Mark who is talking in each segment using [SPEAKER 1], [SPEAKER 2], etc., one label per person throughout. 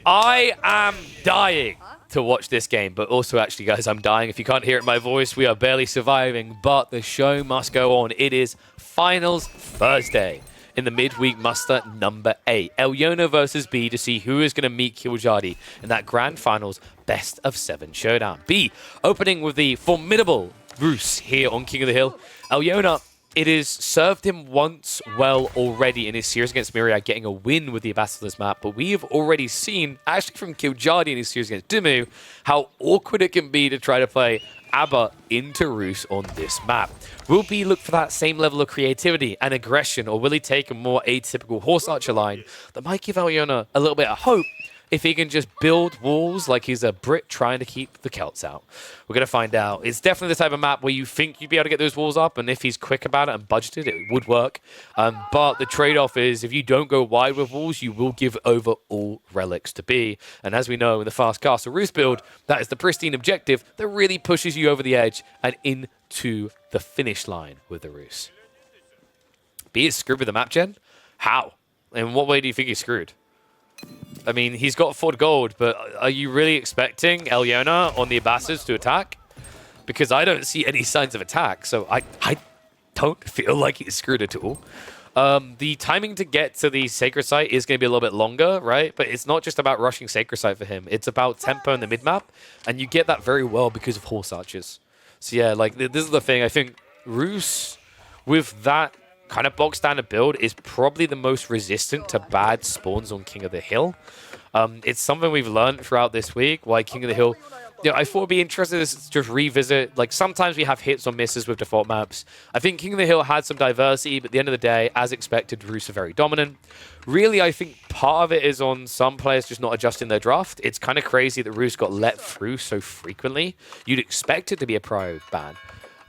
[SPEAKER 1] I am dying to watch this game, but also actually, guys, I'm dying. If you can't hear it in my voice, we are barely surviving, but the show must go on. It is Finals Thursday in the midweek muster number 8. Elyona versus B to see who is going to meet Killjadi in that grand finals best of 7 showdown. B opening with the formidable Roos here on King of the Hill. Elyona, it has served him once well already in his series against Myriad, getting a win with the Abbasid on this map, but we have already seen, actually from Killjadi in his series against Dimmu, how awkward it can be to try to play Abba into Roos on this map. Will B look for that same level of creativity and aggression, or will he take a more atypical horse archer line that might give Elyona a little bit of hope if he can just build walls like he's a Brit trying to keep the Celts out? We're going to find out. It's definitely the type of map where you think you'd be able to get those walls up, and if he's quick about it and budgeted, it would work. But the trade-off is if you don't go wide with walls, you will give over all relics to B. And as we know in the Fast Castle Roos build, that is the pristine objective that really pushes you over the edge and into the finish line with the Roos. B is screwed with the map gen? How? In what way do you think he's screwed? I mean, he's got 4 gold, but are you really expecting Elyona on the Abbasids to attack? Because I don't see any signs of attack, so I don't feel like he's screwed at all. The timing to get to the Sacred Site is going to be a little bit longer, right? But it's not just about rushing Sacred Site for him. It's about tempo in the mid-map, and you get that very well because of Horse Archers. So yeah, like, this is the thing. I think Roos, with that kind of bog standard build, is probably the most resistant to bad spawns on King of the Hill. It's something we've learned throughout this week, why King of the Hill, I thought it'd be interesting to just revisit. Like, sometimes we have hits or misses with default maps. I think King of the Hill had some diversity, but at the end of the day, as expected, Roos are very dominant. Really, I think part of it is on some players just not adjusting their draft. It's kind of crazy that Roos got let through so frequently. You'd expect it to be a pro ban.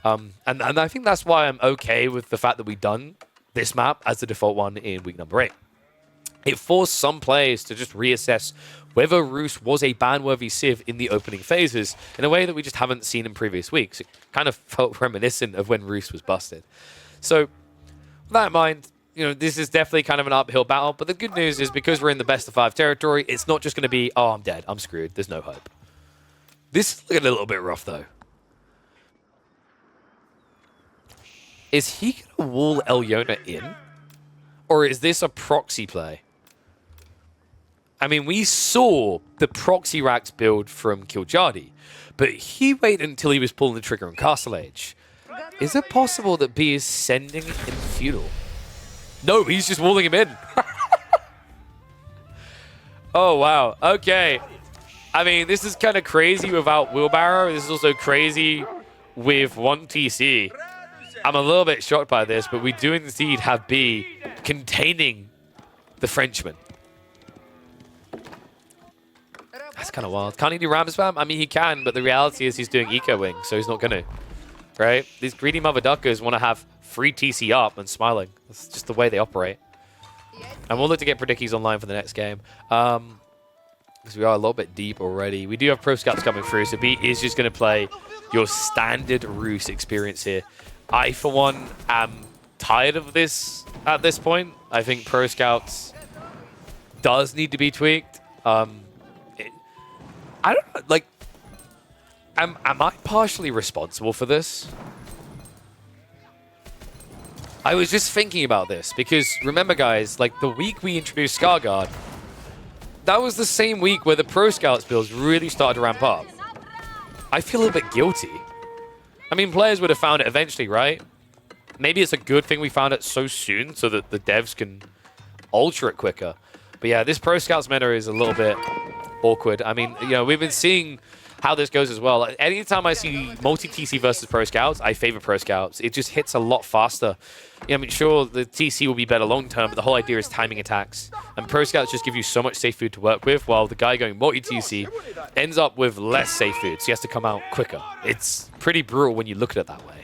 [SPEAKER 1] And I think that's why I'm okay with the fact that we've done this map as the default one in week number 8. It forced some players to just reassess whether Roos was a ban-worthy Civ in the opening phases in a way that we just haven't seen in previous weeks. It kind of felt reminiscent of when Roos was busted. So, with that in mind, this is definitely kind of an uphill battle, but the good news is because we're in the best of 5 territory, it's not just going to be, oh, I'm dead, I'm screwed, there's no hope. This is looking a little bit rough, though. Is he going to wall Elyona in? Or is this a proxy play? I mean, we saw the proxy racks build from Killjadi, but he waited until he was pulling the trigger on Castle Age. Is it possible that B is sending in Feudal? No, he's just walling him in. Oh, wow. Okay. I mean, this is kind of crazy without Wheelbarrow. This is also crazy with 1 TC. I'm a little bit shocked by this, but we do indeed have B containing the Frenchman. That's kind of wild. Can't he do Ram spam? I mean, he can, but the reality is he's doing Eco Wing, so he's not going to. Right? These greedy mother duckers want to have free TC up and smiling. That's just the way they operate. And we'll look to get Predickies online for the next game. Because we are a little bit deep already. We do have Pro Scouts coming through, so B is just going to play your standard Roos experience here. I, for one, am tired of this at this point. I think Pro Scouts does need to be tweaked. I don't know, like, am I partially responsible for this? I was just thinking about this because remember, guys, like the week we introduced Scarguard, that was the same week where the Pro Scouts builds really started to ramp up. I feel a little bit guilty. I mean, players would have found it eventually, right? Maybe it's a good thing we found it so soon so that the devs can alter it quicker. But yeah, this Pro Scouts meta is a little bit awkward. I mean, we've been seeing how this goes as well. Like, anytime I see multi-TC versus Pro Scouts, I favor Pro Scouts. It just hits a lot faster. I mean, sure, the TC will be better long-term, but the whole idea is timing attacks. And Pro Scouts just give you so much safe food to work with, while the guy going multi-TC ends up with less safe food, so he has to come out quicker. It's pretty brutal when you look at it that way.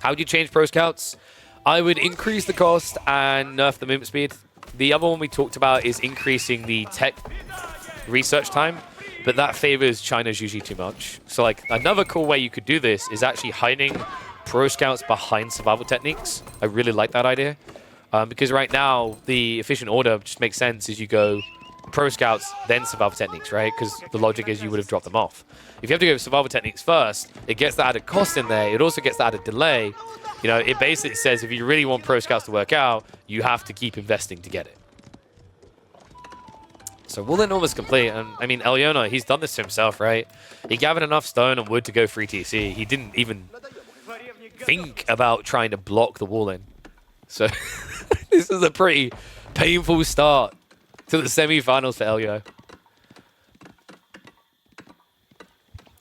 [SPEAKER 1] How would you change Pro Scouts? I would increase the cost and nerf the movement speed. The other one we talked about is increasing the tech research time, but that favors China's usually too much. So like another cool way you could do this is actually hiding Pro Scouts behind survival techniques. I really like that idea. Because right now, the efficient order just makes sense as you go pro scouts, then survival techniques, right? Because the logic is you would have dropped them off. If you have to go survival techniques first, it gets the added cost in there. It also gets the added delay. You know, it basically says if you really want pro scouts to work out, you have to keep investing to get it. So Wool almost complete, and I mean, Elyona, he's done this to himself, right? He gathered enough stone and wood to go free TC. He didn't even think about trying to block the wall in. So this is a pretty painful start to the semi-finals for Elyo.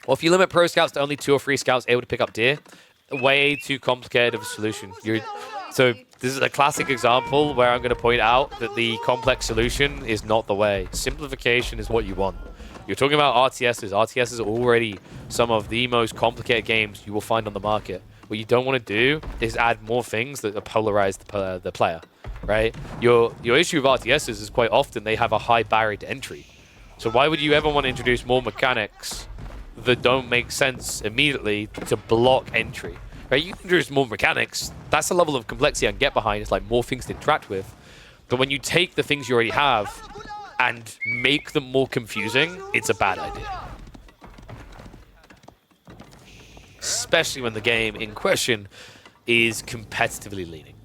[SPEAKER 1] Well, if you limit pro scouts to only 2 or 3 scouts able to pick up deer, way too complicated of a solution. So this is a classic example where I'm going to point out that the complex solution is not the way. Simplification is what you want. You're talking about RTSs. RTSs are already some of the most complicated games you will find on the market. What you don't want to do is add more things that polarize the player, right? Your issue with RTSs is quite often they have a high barrier to entry. So why would you ever want to introduce more mechanics that don't make sense immediately to block entry? Right? You can introduce more mechanics. That's a level of complexity I can get behind. It's like more things to interact with. But when you take the things you already have and make them more confusing, it's a bad idea. Especially when the game in question is competitively leaning.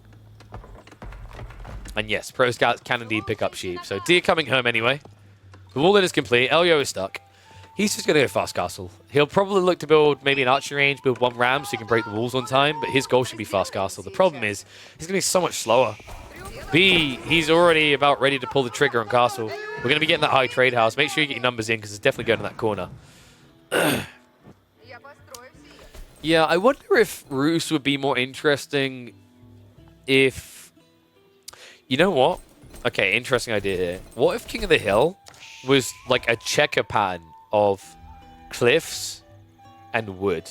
[SPEAKER 1] And yes, pro scouts can indeed pick up sheep. So deer coming home anyway. The wall is complete. Elyo is stuck. He's just going to go fast castle. He'll probably look to build maybe an archery range, build 1 ram so he can break the walls on time, but his goal should be fast castle. The problem is he's going to be so much slower. B, he's already about ready to pull the trigger on castle. We're going to be getting that high trade house. Make sure you get your numbers in because it's definitely going in that corner. Yeah, I wonder if Roos would be more interesting if... You know what? Okay, interesting idea here. What if King of the Hill was like a checker pattern of cliffs and wood?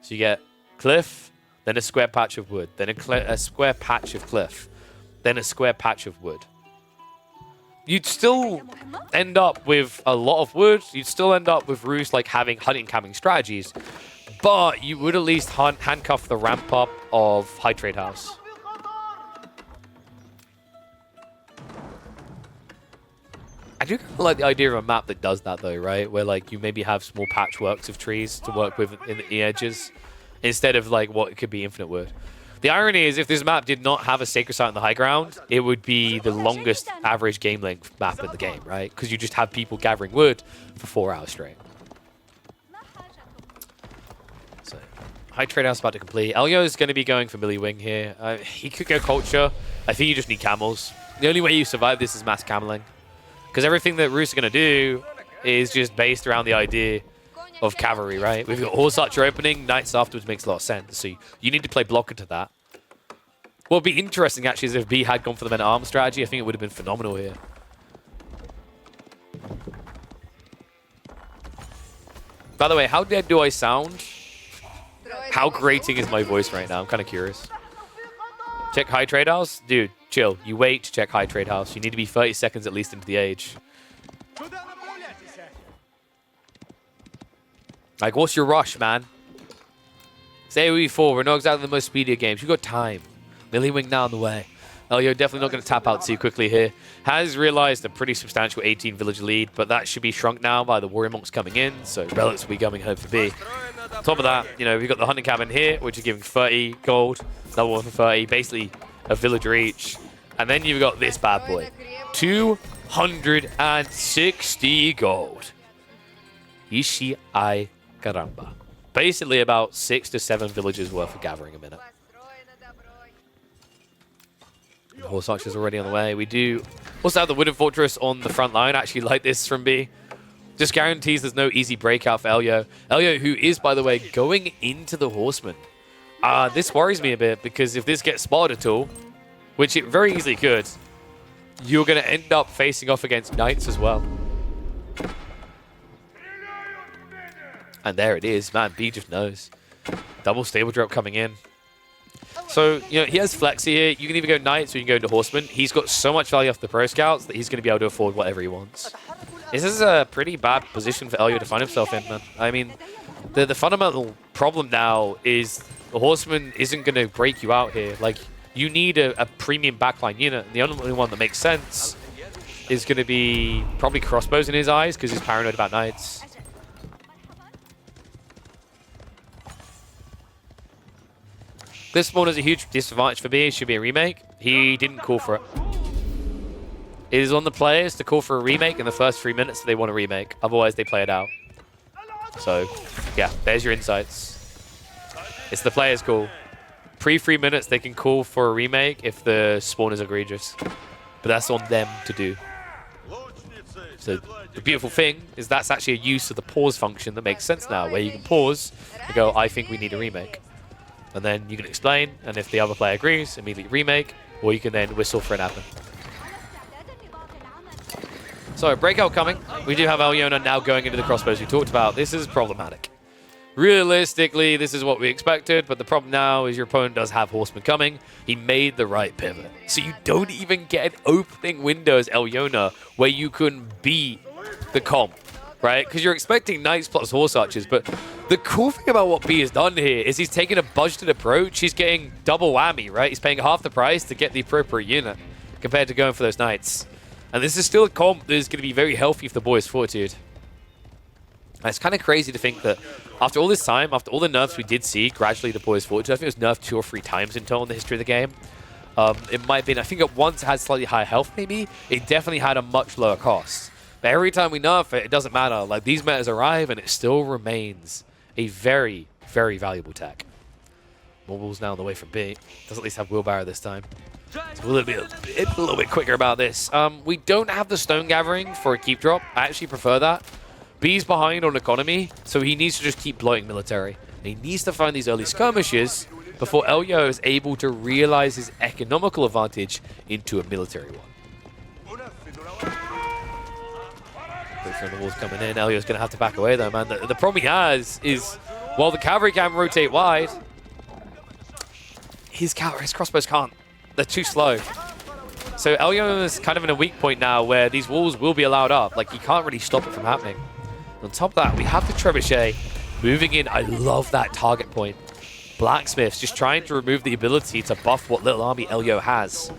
[SPEAKER 1] So you get cliff, then a square patch of wood, then a square patch of cliff, then a square patch of wood. You'd still end up with a lot of wood. You'd still end up with Roos like having hunting camping strategies. But you would at least handcuff the ramp up of High Trade House. I do kind of like the idea of a map that does that though, right? Where like you maybe have small patchworks of trees to work with in the edges instead of like what it could be infinite wood. The irony is if this map did not have a sacred site on the high ground, it would be the longest average game length map in the game, right? Because you just have people gathering wood for 4 hours straight. High trade house about to complete. Elyo is going to be going for melee wing here. He could go culture. I think you just need camels. The only way you survive this is mass cameling. Because everything that Roos are going to do is just based around the idea of cavalry, right? We've got horse archer opening. Knights afterwards makes a lot of sense. So you need to play blocker to that. What would be interesting actually is if B had gone for the men at arms strategy. I think it would have been phenomenal here. By the way, how dead do I sound? How grating is my voice right now? I'm kind of curious. Check high trade house? Dude, chill. You wait to check high trade house. You need to be 30 seconds at least into the age. Like, what's your rush, man? Say AoE4. We're not exactly the most speedier games. You got time. Melee wing now on the way. Oh, you're definitely not going to tap out too quickly here. Has realized a pretty substantial 18 village lead, but that should be shrunk now by the warrior monks coming in, so relics will be coming home for B. On top of that, you know, we've got the hunting cabin here, which is giving 30 gold, another one for 30, basically a villager each. And then you've got this bad boy, 260 gold. Ishi ai caramba. Basically about 6 to 7 villages worth of gathering a minute. The horse archer's already on the way. We do also have the wooden fortress on the front line. I actually like this from B. Just guarantees there's no easy breakout for Elyo. Elyo, who is, by the way, going into the horseman. This worries me a bit because if this gets spotted at all, which it very easily could, you're going to end up facing off against knights as well. And there it is. Man, B just knows. Double stable drop coming in. So, you know, he has flexi here. You can either go knights or you can go into horseman. He's got so much value off the pro scouts that he's going to be able to afford whatever he wants. This is a pretty bad position for Elyo to find himself in, man. I mean, the fundamental problem now is the horseman isn't going to break you out here. Like, you need a premium backline unit. And the only one that makes sense is going to be probably crossbows in his eyes because he's paranoid about knights. This spawn is a huge disadvantage for me. It should be a remake. He didn't call for it. It is on the players to call for a remake in the first 3 minutes if they want a remake. Otherwise, they play it out. So, yeah, there's your insights. It's the players' call. Pre-3 minutes, they can call for a remake if the spawn is egregious. But that's on them to do. So the beautiful thing is that's actually a use of the pause function that makes sense now, where you can pause and go, I think we need a remake. And then you can explain, and if the other player agrees, immediately remake, or you can then whistle for an admin. So, breakout coming. We do have Alyona now going into the crossbows we talked about. This is problematic. Realistically, this is what we expected, but the problem now is your opponent does have horsemen coming. He made the right pivot. So you don't even get an opening window as Alyona where you can beat the comp, right? Because you're expecting knights plus horse archers, but the cool thing about what B has done here is he's taken a budgeted approach. He's getting double whammy, right? He's paying half the price to get the appropriate unit compared to going for those knights. And this is still a comp that is going to be very healthy for the boys' fortitude. And it's kind of crazy to think that after all this time, after all the nerfs we did see, gradually the boys' fortitude, I think it was nerfed 2 or 3 times in total in the history of the game. It might have been, I think at once it had slightly higher health maybe. It definitely had a much lower cost. But every time we nerf it, it doesn't matter. Like, these metas arrive and it still remains a very, very valuable tech. Mongols now on the way from B. Does at least have wheelbarrow this time. So we're a little bit quicker about this. We don't have the stone gathering for a keep drop. I actually prefer that. B's behind on economy, so he needs to just keep bloating military. And he needs to find these early skirmishes before Elyo is able to realize his economical advantage into a military one. Wait for the walls coming in. Elyo's going to have to back away though, man. The problem he has is, while the cavalry can rotate wide, his crossbows can't. They're too slow. So Elyo is kind of in a weak point now where these walls will be allowed up. Like, he can't really stop it from happening. On top of that, we have the trebuchet moving in. I love that target point. Blacksmiths just trying to remove the ability to buff what little army Elyo has.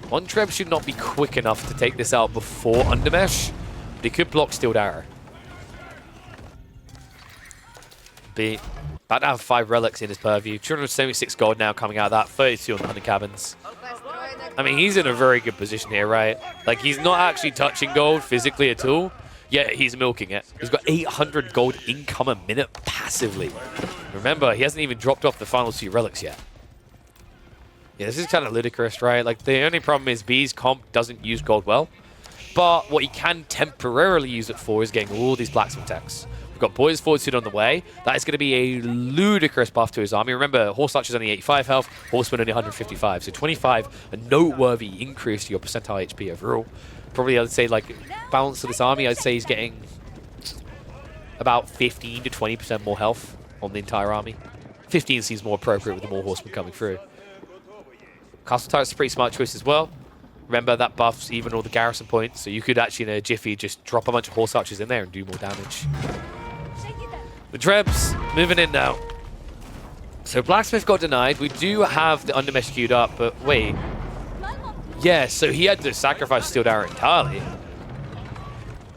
[SPEAKER 1] One treb should not be quick enough to take this out before Undermesh, but he could block Steeled Arrow. B, about to have 5 relics in his purview. 276 gold now coming out of that. 32 on the 100 cabins. I mean, he's in a very good position here, right? Like, he's not actually touching gold physically at all, yet he's milking it. He's got 800 gold income a minute passively. Remember, he hasn't even dropped off the final 2 relics yet. Yeah, this is kind of ludicrous, right? Like, the only problem is B's comp doesn't use gold well, but what he can temporarily use it for is getting all these blacksmith techs. We've got Boys Fortitude on the way. That is going to be a ludicrous buff to his army. Remember, Horse Archer's only 85 health, Horseman only 155. So 25, a noteworthy increase to your percentile HP overall. Probably, I'd say, like, balance of this army, I'd say he's getting about 15 to 20% more health on the entire army. 15 seems more appropriate with the more horsemen coming through. Castle Turret's a pretty smart choice as well. Remember, that buffs even all the garrison points, so you could actually, in a jiffy, just drop a bunch of Horse Archers in there and do more damage. The Trebs moving in now. So Blacksmith got denied. We do have the Undermesh queued up, but wait. Yeah, so he had to sacrifice Steeled Arrow entirely.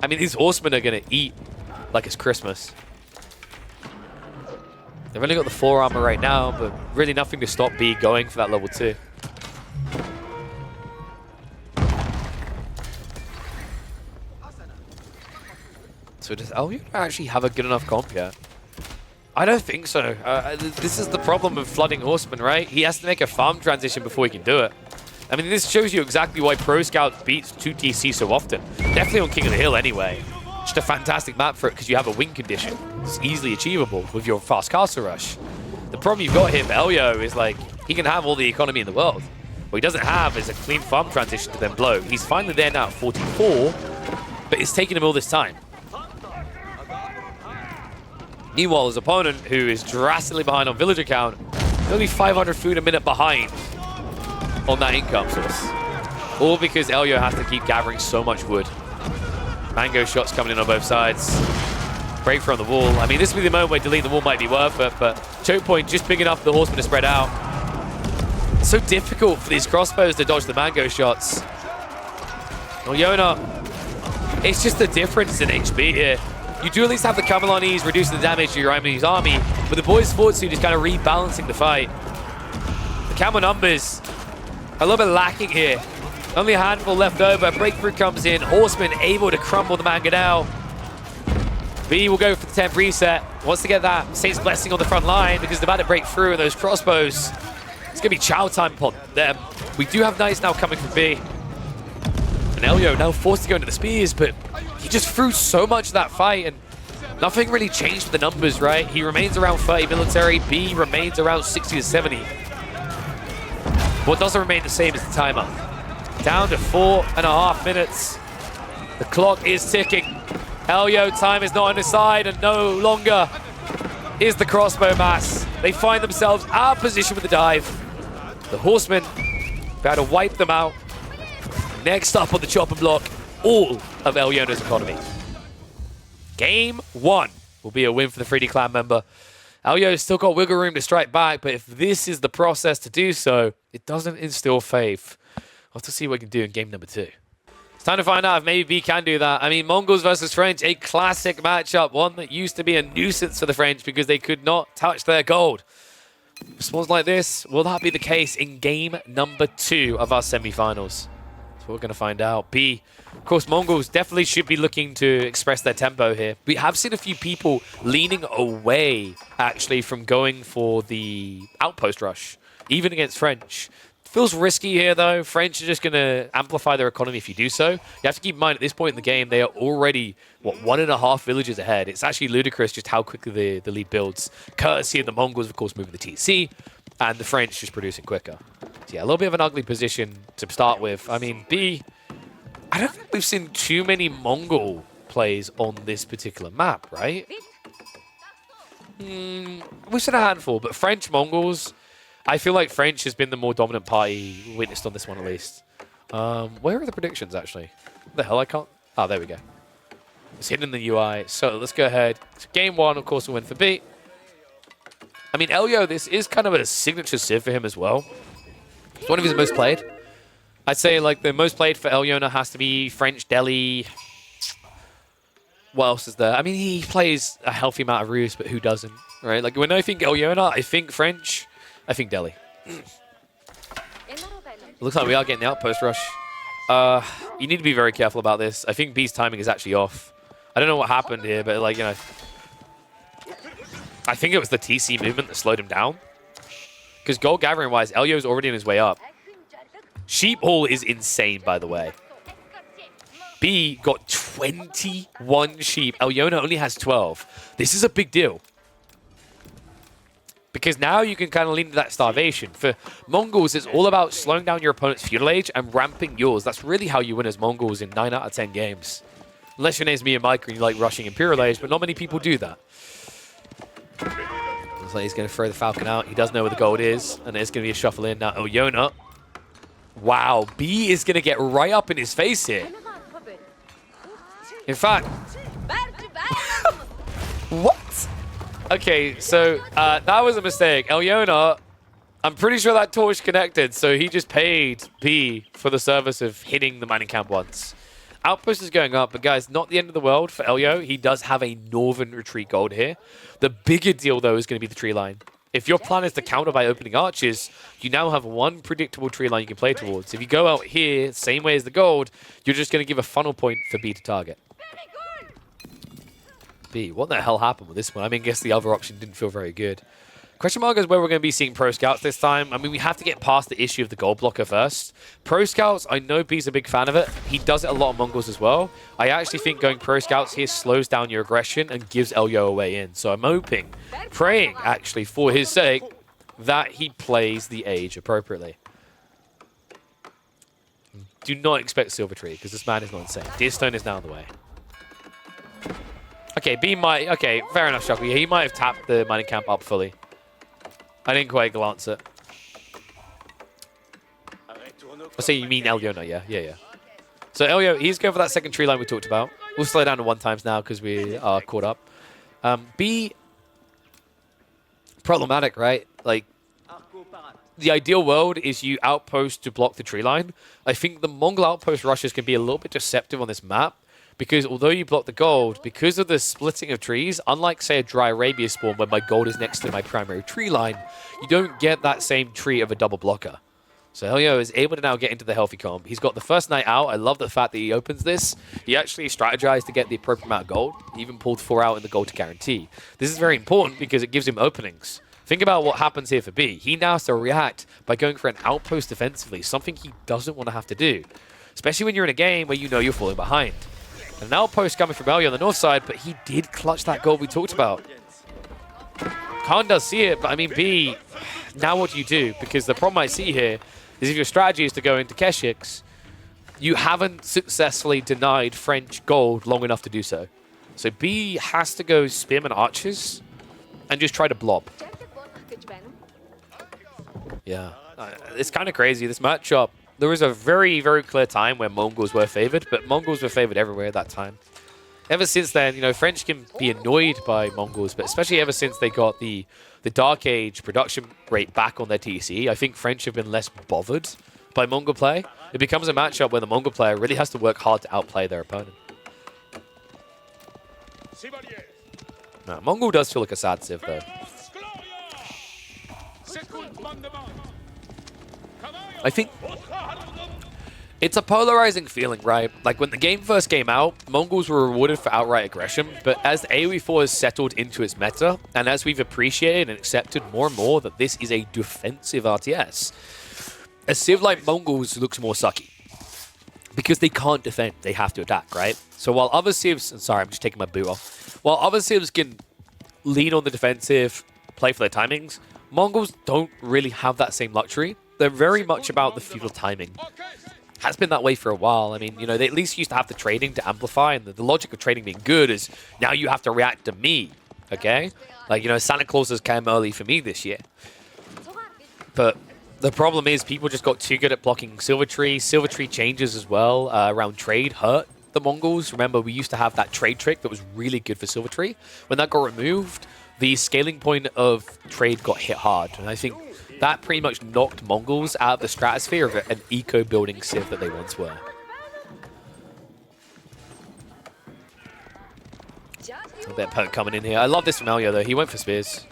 [SPEAKER 1] I mean, these horsemen are going to eat like it's Christmas. They've only got the 4 armor right now, but really nothing to stop B going for that level 2. So does Elyo actually have a good enough comp yet? I don't think so. This is the problem with flooding horsemen, right? He has to make a farm transition before he can do it. I mean, this shows you exactly why Pro Scout beats 2TC so often. Definitely on King of the Hill anyway. Just a fantastic map for it because you have a win condition. It's easily achievable with your fast castle rush. The problem you've got here for Elyo is, like, he can have all the economy in the world. What he doesn't have is a clean farm transition to then blow. He's finally there now at 44, but it's taken him all this time. Meanwhile, his opponent, who is drastically behind on villager count, only 500 food a minute behind on that income source. All because Elyo has to keep gathering so much wood. Mango shots coming in on both sides. Break from the wall. I mean, this will be the moment where deleting the wall might be worth it, but choke point just big enough for the horsemen to spread out. so difficult for these crossbows to dodge the mango shots. Yona, it's just the difference in HP here. You do at least have the Kamalanese reducing the damage to your enemy's army, but the boys' Fortitude is kind of rebalancing the fight. The Camel numbers are a little bit lacking here. Only a handful left over. Breakthrough comes in. Horseman able to crumble the manga now. B will go for the 10th reset. Wants to get that Saint's Blessing on the front line because they're about to break through with those crossbows. It's going to be chow time upon them. We do have Knights now coming from B. And Elyo now forced to go into the spears, but he just threw so much of that fight and nothing really changed with the numbers, right? He remains around 30 military. B remains around 60 to 70. What doesn't remain the same is the timer. Down to 4.5 minutes. The clock is ticking. Elyo, time is not on his side, and no longer is the crossbow mass. They find themselves out of position with the dive. The Horsemen about to wipe them out. Next up on the chopping block, all of Elyona's economy. Game 1 will be a win for the 3D clan member. Elyo's still got wiggle room to strike back, but if this is the process to do so, it doesn't instill faith. We'll have to see what we can do in game number 2. It's time to find out if maybe B can do that. I mean, Mongols versus French, a classic matchup, one that used to be a nuisance for the French because they could not touch their gold. Spawns like this, will that be the case in game number 2 of our semi-finals? That's what we're going to find out. B, of course, Mongols definitely should be looking to express their tempo here. We have seen a few people leaning away, actually, from going for the outpost rush, even against French. Feels risky here, though. French are just going to amplify their economy if you do so. You have to keep in mind, at this point in the game, they are already, what, 1.5 villages ahead. It's actually ludicrous just how quickly the lead builds. Courtesy of the Mongols, of course, moving the TC, and the French just producing quicker. So yeah, a little bit of an ugly position to start with. I mean, B, I don't think we've seen too many Mongol plays on this particular map, right? We've seen a handful, but French Mongols, I feel like French has been the more dominant party witnessed on this one, at least. Where are the predictions, actually? What the hell, I can't... Oh, there we go. It's hidden in the UI. So let's go ahead. So game 1, of course, will win for B. I mean, Elyo, this is kind of a signature civ for him as well. It's one of his most played. I'd say, like, the most played for Elyona has to be French, Delhi. What else is there? I mean, he plays a healthy amount of Rus, but who doesn't, right? Like, when I think Elyona, I think French... I think Delhi. Looks like we are getting the outpost rush. You need to be very careful about this. I think B's timing is actually off. I don't know what happened here, but like, you know, I think it was the TC movement that slowed him down. Because gold gathering wise, Elyo's already on his way up. Sheep haul is insane, by the way. B got 21 sheep. Elyona only has 12. This is a big deal. Because now you can kind of lean into that starvation. For Mongols, it's all about slowing down your opponent's feudal age and ramping yours. That's really how you win as Mongols in 9 out of 10 games. Unless your name's me and Mike and you like rushing Imperial Age, but not many people do that. Looks like he's going to throw the Falcon out. He does know where the gold is, and it's going to be a shuffle in. Now, Elyona. Wow, B is going to get right up in his face here. In fact... What? Okay, so that was a mistake. Elyona, I'm pretty sure that torch connected, so he just paid B for the service of hitting the mining camp once. Outpost is going up, but guys, not the end of the world for Elyo. He does have a northern retreat gold here. The bigger deal, though, is going to be the tree line. If your plan is to counter by opening arches, you now have one predictable tree line you can play towards. If you go out here, same way as the gold, you're just going to give a funnel point for B to target. B, what the hell happened with this one? I mean, I guess the other option didn't feel very good. Question mark is where we're going to be seeing Pro Scouts this time. I mean, we have to get past the issue of the gold blocker first. Pro Scouts, I know B's a big fan of it. He does it a lot on Mongols as well. I actually think going Pro Scouts here slows down your aggression and gives Elyo a way in. So I'm hoping, praying actually for his sake, that he plays the age appropriately. Do not expect Silver Tree, because this man is not insane. Deerstone is now in the way. Okay, B might... Okay, fair enough, Shuckle. He might have tapped the mining camp up fully. I didn't quite glance it. I say you mean Elyona, yeah. Yeah. So Elyo, he's going for that second tree line we talked about. We'll slow down to 1 times now because we are caught up. B... Problematic, right? Like, the ideal world is you outpost to block the tree line. I think the Mongol outpost rushes can be a little bit deceptive on this map because although you block the gold, because of the splitting of trees, unlike, say, a dry Arabia spawn where my gold is next to my primary tree line, you don't get that same tree of a double blocker. So Elio is able to now get into the healthy comp. He's got the first knight out. I love the fact that he opens this. He actually strategized to get the appropriate amount of gold. He even pulled 4 out in the gold to guarantee. This is very important because it gives him openings. Think about what happens here for B. He now has to react by going for an outpost defensively, something he doesn't want to have to do, especially when you're in a game where you know you're falling behind. An outpost coming from Elio on the north side, but he did clutch that gold we talked about. Khan does see it, but I mean, B, now what do you do? Because the problem I see here is if your strategy is to go into Keshiks, you haven't successfully denied French gold long enough to do so. So B has to go Spearman Archers and just try to blob. Yeah, it's kind of crazy, this matchup. There was a very, very clear time where Mongols were favored, but Mongols were favored everywhere at that time. Ever since then, you know, French can be annoyed by Mongols, but especially ever since they got the Dark Age production rate back on their TC, I think French have been less bothered by Mongol play. It becomes a matchup where the Mongol player really has to work hard to outplay their opponent. No, Mongol does feel like a sad civ, though. I think it's a polarizing feeling, right? Like when the game first came out, Mongols were rewarded for outright aggression, but as AoE 4 has settled into its meta, and as we've appreciated and accepted more and more that this is a defensive RTS, a civ like Mongols looks more sucky. Because they can't defend, they have to attack, right? So while other civs, and sorry, I'm just taking my boot off. While other civs can lean on the defensive, play for their timings, Mongols don't really have that same luxury. They're very much about the feudal timing. Has been that way for a while. I mean, you know, they at least used to have the trading to amplify, and the logic of trading being good is now you have to react to me, okay? Like, you know, Santa Claus has come early for me this year. But the problem is people just got too good at blocking Silver Tree. Silver Tree changes as well around trade hurt the Mongols. Remember, we used to have that trade trick that was really good for Silver Tree. When that got removed, the scaling point of trade got hit hard, and I think that pretty much knocked Mongols out of the stratosphere of an eco-building civ that they once were. A bit of poke coming in here. I love this from Elio, though. He went for spears.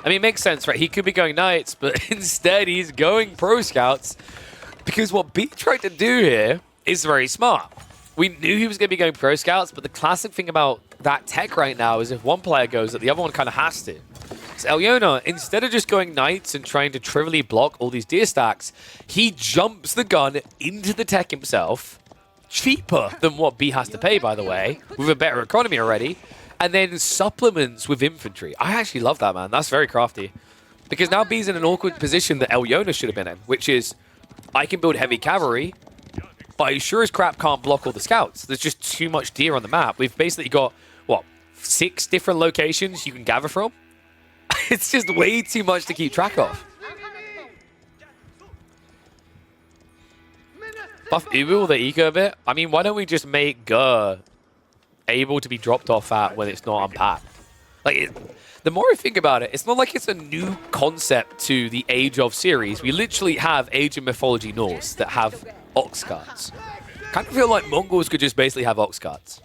[SPEAKER 1] I mean, it makes sense, right? He could be going knights, but instead he's going pro scouts because what B tried to do here is very smart. We knew he was going to be going pro scouts, but the classic thing about that tech right now is if one player goes, that the other one kind of has to. So Elyona, instead of just going knights and trying to trivially block all these deer stacks, he jumps the gun into the tech himself, cheaper than what B has to pay, by the way, with a better economy already, and then supplements with infantry. I actually love that, man. That's very crafty. Because now B's in an awkward position that Elyona should have been in, which is, I can build heavy cavalry, but I sure as crap can't block all the scouts. There's just too much deer on the map. We've basically got, what, 6 different locations you can gather from? It's just way too much to keep track of. Buff Ubu the eco a bit. I mean, why don't we just make Gur able to be dropped off at when it's not unpacked? Like, the more I think about it, it's not like it's a new concept to the Age of series. We literally have Age of Mythology Norse that have ox carts. Kind of feel like Mongols could just basically have ox carts.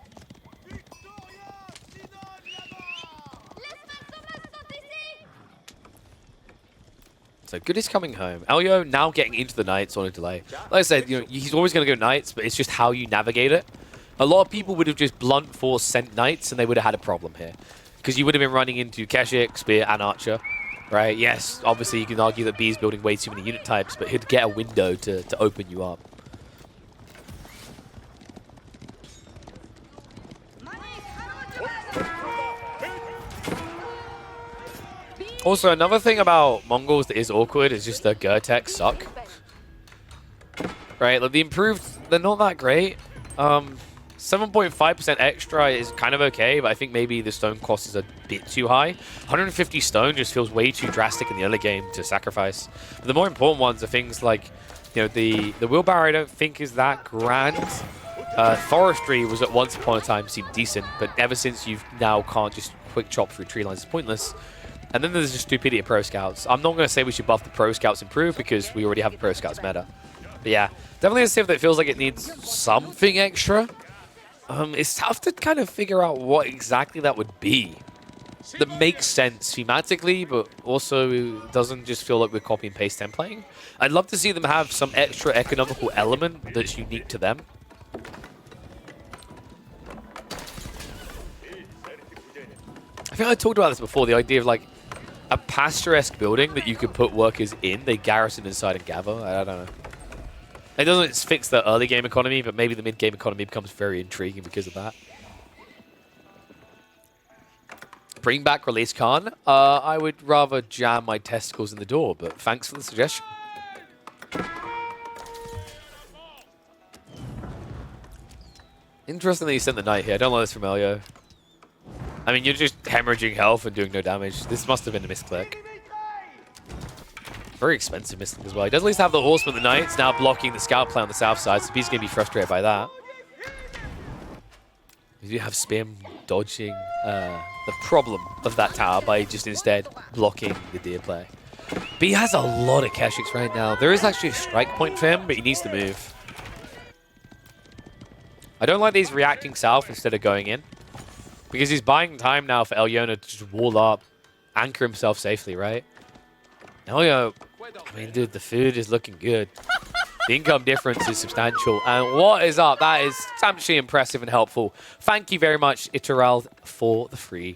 [SPEAKER 1] So good is coming home. Elio now getting into the knights on a delay. Like I said, you know, he's always going to go knights, but it's just how you navigate it. A lot of people would have just blunt force sent knights, and they would have had a problem here. Because you would have been running into Keshik, Spear, and Archer. Right? Yes, obviously you can argue that B's building way too many unit types, but he'd get a window to open you up. Also, another thing about Mongols that is awkward is just the Gur-Tech suck. Right, like the improved, they're not that great. 7.5% extra is kind of okay, but I think maybe the stone cost is a bit too high. 150 stone just feels way too drastic in the early game to sacrifice. But the more important ones are things like, you know, the wheelbarrow I don't think is that grand. Forestry was at once upon a time seemed decent, but ever since you've now can't just quick chop through tree lines, it's pointless. And then there's the stupidity of Pro Scouts. I'm not going to say we should buff the Pro Scouts improve because we already have a Pro Scouts meta. But yeah, definitely a civ that feels like it needs something extra. It's tough to kind of figure out what exactly that would be. That makes sense thematically, but also doesn't just feel like we're copy and paste templating. I'd love to see them have some extra economical element that's unique to them. I think I talked about this before, the idea of like a pasture-esque building that you could put workers in, they garrison inside and gather. I don't know. It doesn't fix the early game economy, but maybe the mid-game economy becomes very intriguing because of that. Bring back Release Khan. I would rather jam my testicles in the door, but thanks for the suggestion. Interesting that you sent the Knight here. I don't like this from Elio. I mean, you're just hemorrhaging health and doing no damage. This must have been a misclick. Very expensive misclick as well. He does at least have the Horseman, the Knights, now blocking the Scout play on the south side, so he's going to be frustrated by that. You do have Spam dodging the problem of that tower by just instead blocking the deer play. But he has a lot of Keshiks right now. There is actually a strike point for him, but he needs to move. I don't like these reacting south instead of going in. Because he's buying time now for Elyona to just wall up, anchor himself safely, right? Elio, I mean, dude, the food is looking good. The income difference is substantial. And what is up? That is substantially impressive and helpful. Thank you very much, Iteral, for the 3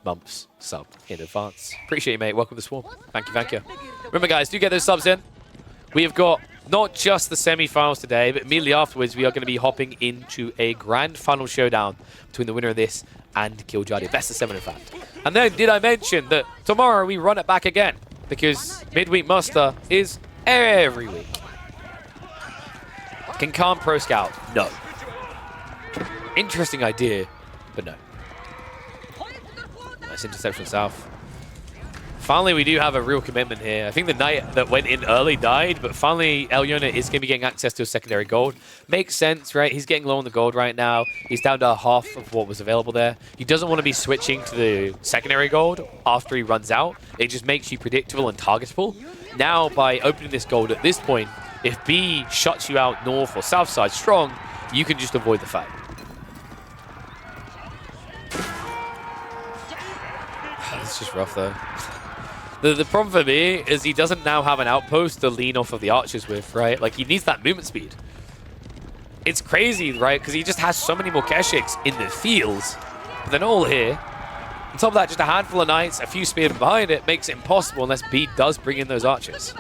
[SPEAKER 1] months sub in advance. Appreciate you, mate. Welcome to the Swarm. Thank you, thank you. Remember, guys, do get those subs in. We have got not just the semi-finals today, but immediately afterwards, we are going to be hopping into a grand final showdown between the winner of this and Killjardy. Best of 7, in fact. And then, did I mention that tomorrow we run it back again? Because midweek muster is every week. Can Khan Pro Scout? No. Interesting idea, but no. Nice interception south. Finally, we do have a real commitment here. I think the Knight that went in early died, but finally, Elyona is going to be getting access to a secondary gold. Makes sense, right? He's getting low on the gold right now. He's down to half of what was available there. He doesn't want to be switching to the secondary gold after he runs out. It just makes you predictable and targetable. Now, by opening this gold at this point, if B shuts you out north or south side strong, you can just avoid the fight. It's just rough, though. The problem for me is he doesn't now have an outpost to lean off of the archers with, right? Like, he needs that movement speed. It's crazy, right? Because he just has so many more Keshiks in the fields, but they're not all here. On top of that, just a handful of Knights, a few spearmen behind it, makes it impossible unless B does bring in those archers.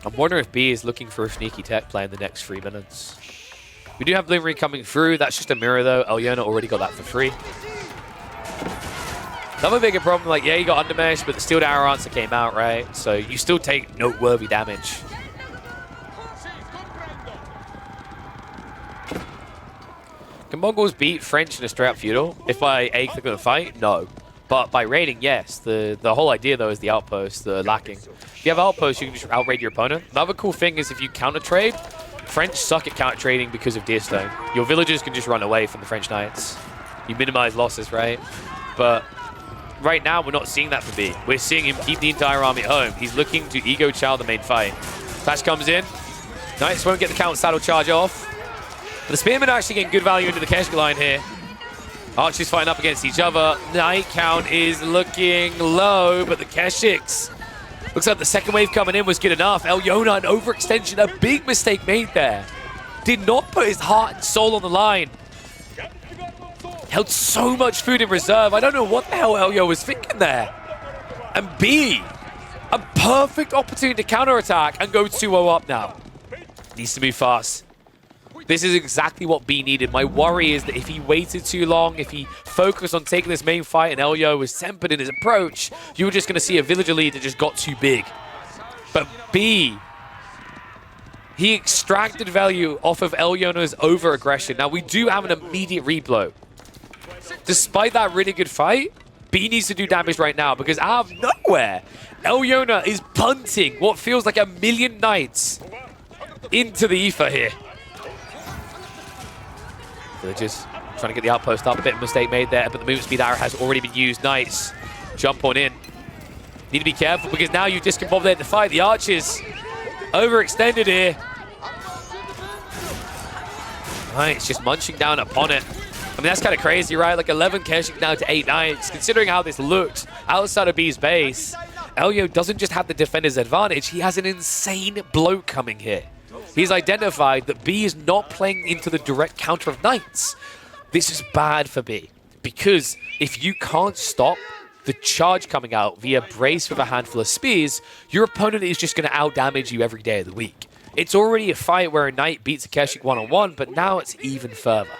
[SPEAKER 1] I'm wondering if B is looking for a sneaky tech play in the next 3 minutes. We do have Bloomery coming through. That's just a mirror, though. Elyona already got that for free. Another bigger problem, like, yeah, you got Undermesh, but the Steel Arrow answer came out, right? So you still take noteworthy damage. Can Mongols beat French in a straight-up feudal? If by egg they're going to fight? No. But by raiding, yes. The whole idea, though, is the outpost, the lacking. If you have outposts, you can just outraid your opponent. Another cool thing is if you counter-trade, French suck at counter-trading because of Deerstone. Your villagers can just run away from the French Knights. You minimize losses, right? But right now, we're not seeing that for B. We're seeing him keep the entire army at home. He's looking to ego chow the main fight. Flash comes in. Knights won't get the counter saddle charge off. But the Spearmen are actually getting good value into the Keshik line here. Archers fighting up against each other. Knight count is looking low, but the Keshiks. Looks like the second wave coming in was good enough. Elyona, an overextension, a big mistake made there. Did not put his heart and soul on the line. Held so much food in reserve. I don't know what the hell Elio was thinking there. And B, a perfect opportunity to counterattack and go 2-0 up now. Needs to move fast. This is exactly what B needed. My worry is that if he waited too long, if he focused on taking this main fight and Elio was tempered in his approach, you were just going to see a villager lead that just got too big. But B, he extracted value off of Elyona's over-aggression. Now, we do have an immediate reblow. Despite that really good fight, B needs to do damage right now because out of nowhere, Elyona is punting what feels like 1,000,000 Knights into the ether here. Villagers Trying to get the outpost up. Bit of mistake made there, but the movement speed arrow has already been used. Nice. Jump on in. Need to be careful because now you discombobulate the fight. The archers overextended here. Nice, just munching down upon it. I mean, that's kind of crazy, right? Like 11 Keshik now to 8 Knights. Considering how this looked outside of B's base, Elyo doesn't just have the defender's advantage, he has an insane bloat coming here. He's identified that B is not playing into the direct counter of Knights. This is bad for B, because if you can't stop the charge coming out via brace with a handful of spears, your opponent is just going to out-damage you every day of the week. It's already a fight where a Knight beats a Keshik one-on-one, but now it's even further.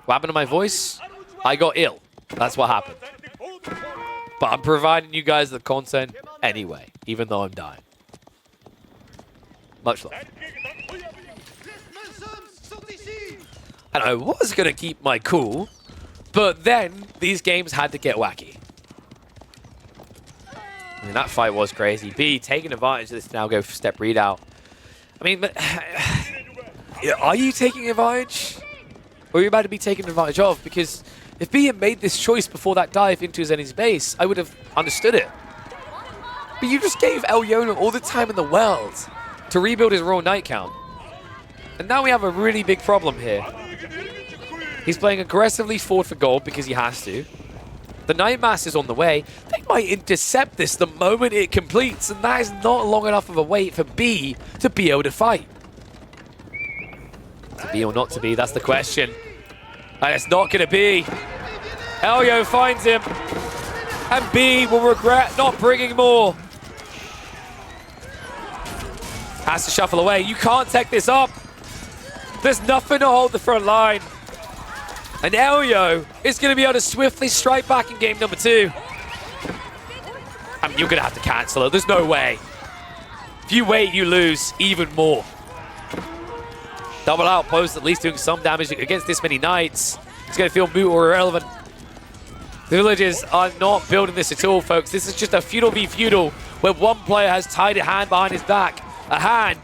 [SPEAKER 1] What happened to my voice? I got ill. That's what happened. But I'm providing you guys the content anyway, even though I'm dying. Much love. And I was going to keep my cool, but then these games had to get wacky. I mean, that fight was crazy. B taking advantage of this to now go for step readout. I mean, but, are you taking advantage? Or are you about to be taken advantage of? Because if B had made this choice before that dive into his enemy's base, I would have understood it. But you just gave Elyo all the time in the world to rebuild his Royal Knight count. And now we have a really big problem here. He's playing aggressively forward for gold because he has to. The Knight Mass is on the way. They might intercept this the moment it completes, and that is not long enough of a wait for B to be able to fight. To be or not to be, that's the question. And it's not going to be. Elyo finds him, and B will regret not bringing more. Has to shuffle away. You can't tech this up. There's nothing to hold the front line. And Elyo is going to be able to swiftly strike back in game number 2. I mean, you're going to have to cancel it. There's no way. If you wait, you lose even more. Double outpost, at least doing some damage against this many Knights. It's going to feel moot or irrelevant. The villagers are not building this at all, folks. This is just a feudal v feudal where one player has tied a hand behind his back. A hand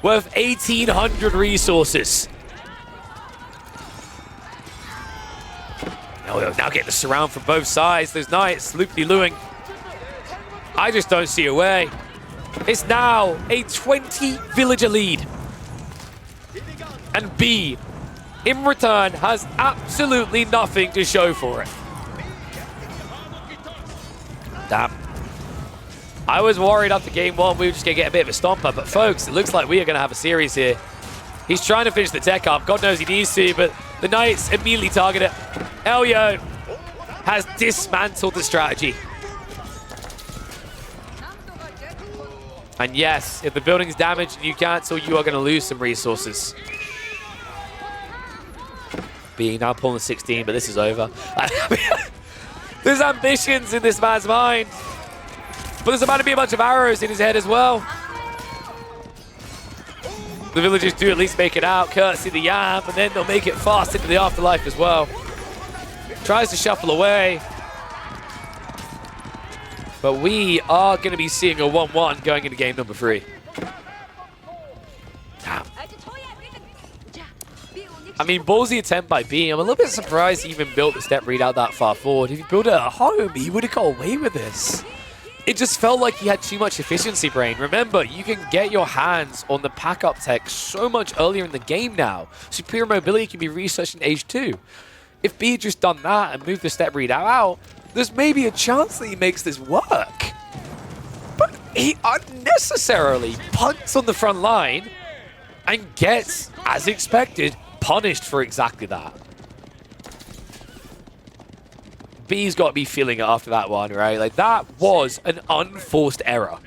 [SPEAKER 1] worth 1,800 resources. Oh, now getting the surround from both sides. Those Knights loop-de-looing. I just don't see a way. It's now a 20-villager lead. And B, in return, has absolutely nothing to show for it. Damn. I was worried after game 1 we were just going to get a bit of a stomper, but folks, it looks like we are going to have a series here. He's trying to finish the tech up. God knows he needs to, but the Knights immediately target it. Elyo has dismantled the strategy. And yes, if the building's damaged and you cancel, you are going to lose some resources. B now pulling the 16, but this is over. There's ambitions in this man's mind. But there's about to be a bunch of arrows in his head as well. The villagers do at least make it out, courtesy the Yam, and then they'll make it fast into the afterlife as well. Tries to shuffle away. But we are going to be seeing a 1-1 going into game number 3. Damn. I mean, ballsy attempt by B. I'm a little bit surprised he even built the step readout that far forward. If he built it at home, he would have got away with this. It just felt like he had too much efficiency brain. Remember, you can get your hands on the pack-up tech so much earlier in the game now. Superior mobility can be researched in Age 2. If B had just done that and moved the step readout out, there's maybe a chance that he makes this work. But he unnecessarily punts on the front line and gets, as expected, punished for exactly that. B's got to be feeling it after that one, right? Like, that was an unforced error.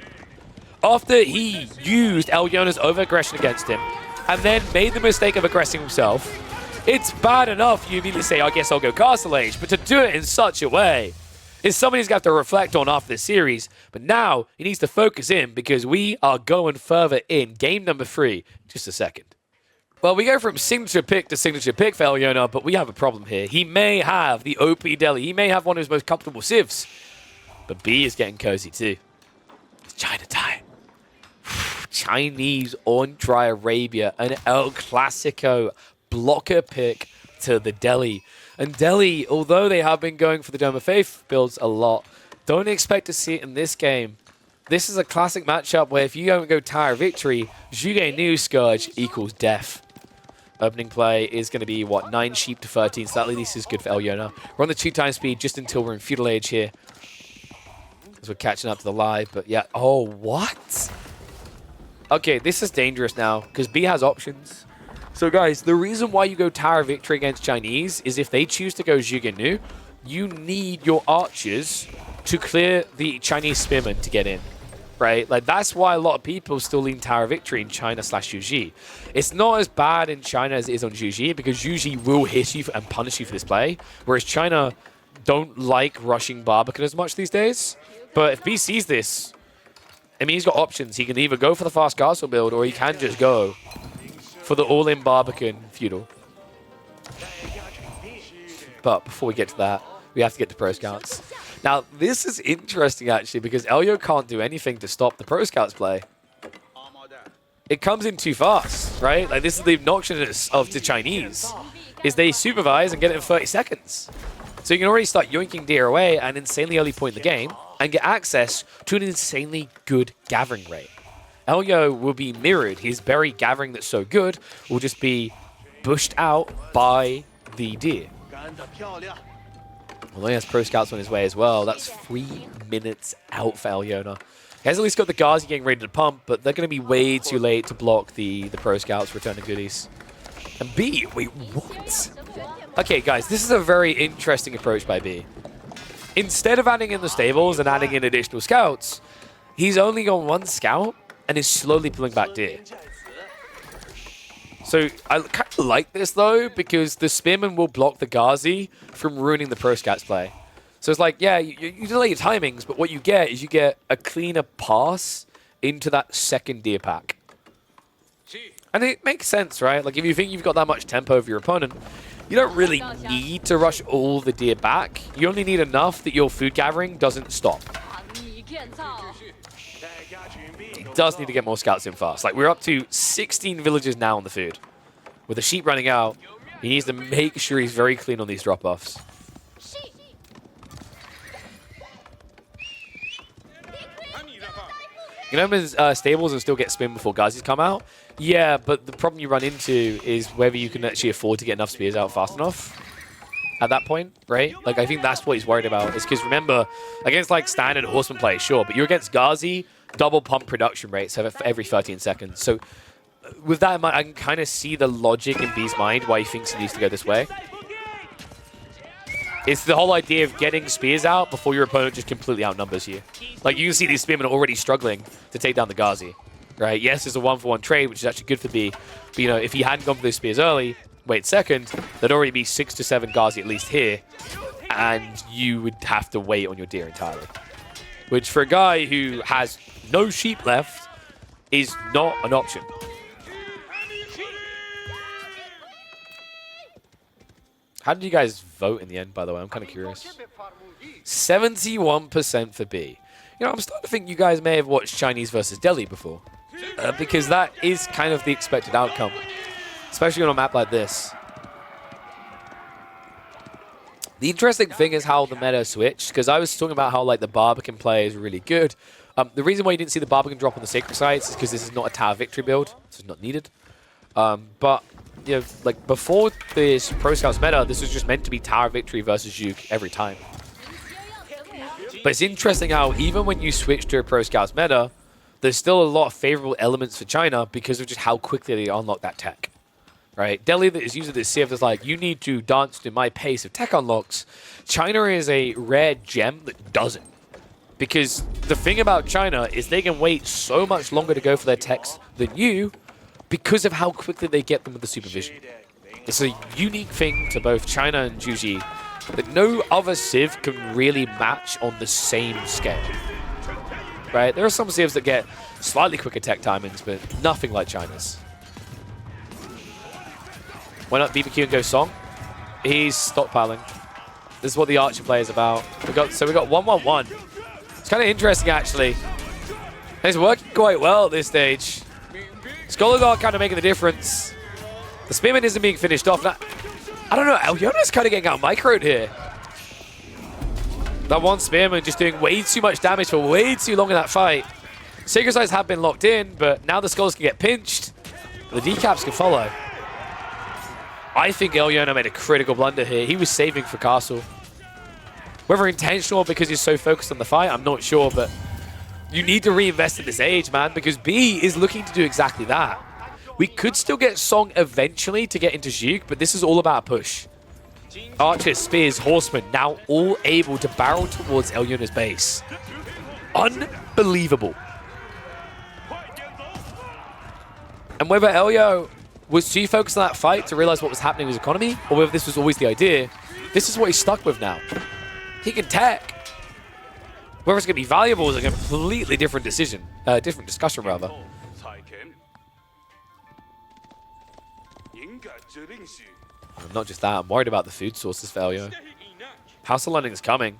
[SPEAKER 1] After he used Elyona's over-aggression against him and then made the mistake of aggressing himself, it's bad enough you immediately say, I guess I'll go Castle Age, but to do it in such a way is something he's going to have to reflect on after this series. But now he needs to focus in because we are going further in game number 3. Just a second. Well, we go from signature pick to signature pick for Elyona, but we have a problem here. He may have the OP deli. He may have one of his most comfortable civs. But B is getting cozy too. It's China time. Chinese on Dry Arabia, an El Clasico blocker pick to the Delhi. And Delhi, although they have been going for the Dome of Faith builds a lot, don't expect to see it in this game. This is a classic matchup where if you don't go Tower Victory, Zhuge Nu Scourge equals death. Opening play is going to be, what, 9 sheep to 13, so that at least is good for Elyona. We're on the 2-time speed just until we're in Feudal Age here. As we're catching up to the live, but yeah. Oh, what? Okay, this is dangerous now, because B has options. So guys, the reason why you go Tower Victory against Chinese is if they choose to go Zhuge Nu, you need your archers to clear the Chinese spearmen to get in. Right? Like, that's why a lot of people still lean Tower Victory in China / Juji. It's not as bad in China as it is on Juji, because Juji will hit you and punish you for this play, whereas China don't like rushing Barbican as much these days. But if B sees this, I mean, he's got options. He can either go for the fast castle build, or he can just go for the all-in Barbican feudal. But before we get to that, we have to get to Pro Scouts. Now, this is interesting, actually, because Elyo can't do anything to stop the Pro Scouts play. It comes in too fast, right? Like, this is the obnoxiousness of the Chinese, is they supervise and get it in 30 seconds. So you can already start yoinking deer away at an insanely early point in the game and get access to an insanely good gathering rate. Elyo will be mirrored. His berry gathering that's so good will just be pushed out by the deer. Although he has Pro Scouts on his way as well, that's 3 minutes out for Elyona. He has at least got the Ghazi getting ready to pump, but they're going to be way too late to block the Pro Scouts returning goodies. And B, wait, what? Okay, guys, this is a very interesting approach by B. Instead of adding in the stables and adding in additional scouts, he's only on 1 scout and is slowly pulling back deer. So I kind of like this, though, because the Spearman will block the Ghazi from ruining the Pro Scouts play. So it's like, yeah, you delay your timings, but what you get is you get a cleaner pass into that second deer pack. And it makes sense, right? Like, if you think you've got that much tempo over your opponent, you don't really need to rush all the deer back. You only need enough that your food gathering doesn't stop. He does need to get more scouts in fast. Like, we're up to 16 villages now on the food. With the sheep running out, he needs to make sure he's very clean on these drop-offs. You know, his stables will still get spin before Ghazis come out. Yeah, but the problem you run into is whether you can actually afford to get enough spears out fast enough at that point, right? Like, I think that's what he's worried about. Is because, remember, against, like, standard horseman play, sure, but you're against Ghazi, double pump production rates every 13 seconds. So, with that in mind, I can kind of see the logic in B's mind why he thinks he needs to go this way. It's the whole idea of getting spears out before your opponent just completely outnumbers you. Like, you can see these spearmen are already struggling to take down the Ghazi, right? Yes, it's a 1-for-1 trade, which is actually good for B. But, you know, if he hadn't gone for those spears early, wait second, there'd already be 6 to 7 Ghazi at least here, and you would have to wait on your deer entirely. Which, for a guy who has no sheep left, is not an option. How did you guys vote in the end, by the way? I'm kind of curious. 71% for B. You know, I'm starting to think you guys may have watched Chinese versus Delhi before. Because that is kind of the expected outcome. Especially on a map like this. The interesting thing is how the meta switched. Because I was talking about how, like, the Barbican play is really good. The reason why you didn't see the Barbican drop on the Sacred Sites is because this is not a Tower Victory build. So it's not needed. But... you know, like, before this Pro Scouts meta, this was just meant to be Tower Victory versus Juke every time. But it's interesting how even when you switch to a Pro Scouts meta, there's still a lot of favorable elements for China because of just how quickly they unlock that tech. Right? Delhi is using this CF that's like, you need to dance to my pace of tech unlocks. China is a rare gem that doesn't. Because the thing about China is they can wait so much longer to go for their techs than you, because of how quickly they get them with the supervision. It's a unique thing to both China and Juji that no other Civ can really match on the same scale. Right? There are some Civs that get slightly quicker tech timings, but nothing like China's. Why not BBQ and go Song? He's stockpiling. This is what the Archer play is about. We got 1-1-1. It's kind of interesting, actually. And it's working quite well at this stage. Scholars are kind of making the difference. The Spearman isn't being finished off. Now, I don't know, Elyona's kind of getting out microed here. That one Spearman just doing way too much damage for way too long in that fight. Sacred Sides have been locked in, but now the Scholars can get pinched. The decaps can follow. I think Elyona made a critical blunder here. He was saving for Castle. Whether intentional or because he's so focused on the fight, I'm not sure, but you need to reinvest at this age, man, because B is looking to do exactly that. We could still get Song eventually to get into Zhuge, but this is all about a push. Archers, Spears, Horsemen, now all able to barrel towards Elyona's base. Unbelievable. And whether Elyo was too focused on that fight to realize what was happening with his economy, or whether this was always the idea, this is what he's stuck with now. He can tech. Whether it's going to be valuable is a completely different decision. Different discussion, rather. Not just that, I'm worried about the food sources for Elyo. House of London is coming.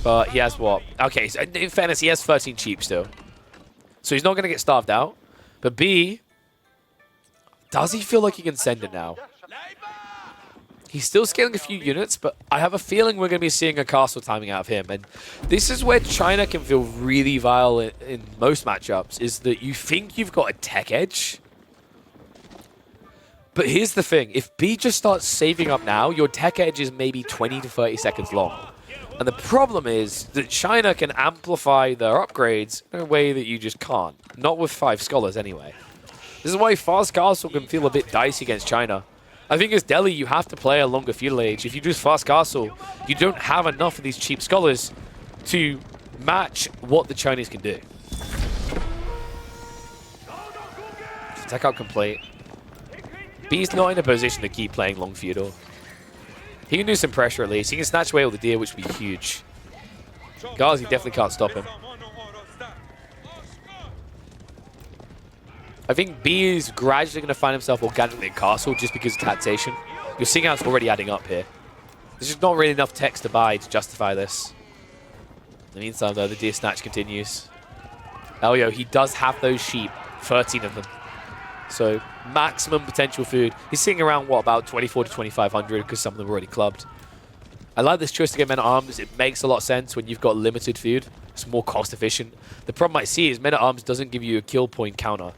[SPEAKER 1] But he has what? Okay, so in fairness, he has 13 cheap still. So he's not going to get starved out. But B, does he feel like he can send it now? He's still scaling a few units, but I have a feeling we're going to be seeing a castle timing out of him. And this is where China can feel really vile in most matchups, is that you think you've got a tech edge. But here's the thing. If B just starts saving up now, your tech edge is maybe 20 to 30 seconds long. And the problem is that China can amplify their upgrades in a way that you just can't. Not with 5 scholars anyway. This is why Fast Castle can feel a bit dicey against China. I think as Delhi, you have to play a longer feudal age. If you do Fast Castle, you don't have enough of these cheap scholars to match what the Chinese can do. Tech out complete. B's not in a position to keep playing long feudal. He can do some pressure at least. He can snatch away all the deer, which would be huge. Ghazi definitely can't stop him. I think B is gradually going to find himself organically in castle just because of taxation. You're seeing how it's already adding up here. There's just not really enough text to buy to justify this. In the meantime, though, the deer snatch continues. Elyo, he does have those sheep, 13 of them. So maximum potential food. He's sitting around, what, about 24 to 2,500 because some of them are already clubbed. I like this choice to get Men-at-Arms. It makes a lot of sense when you've got limited food. It's more cost efficient. The problem I see is Men-at-Arms doesn't give you a kill point counter.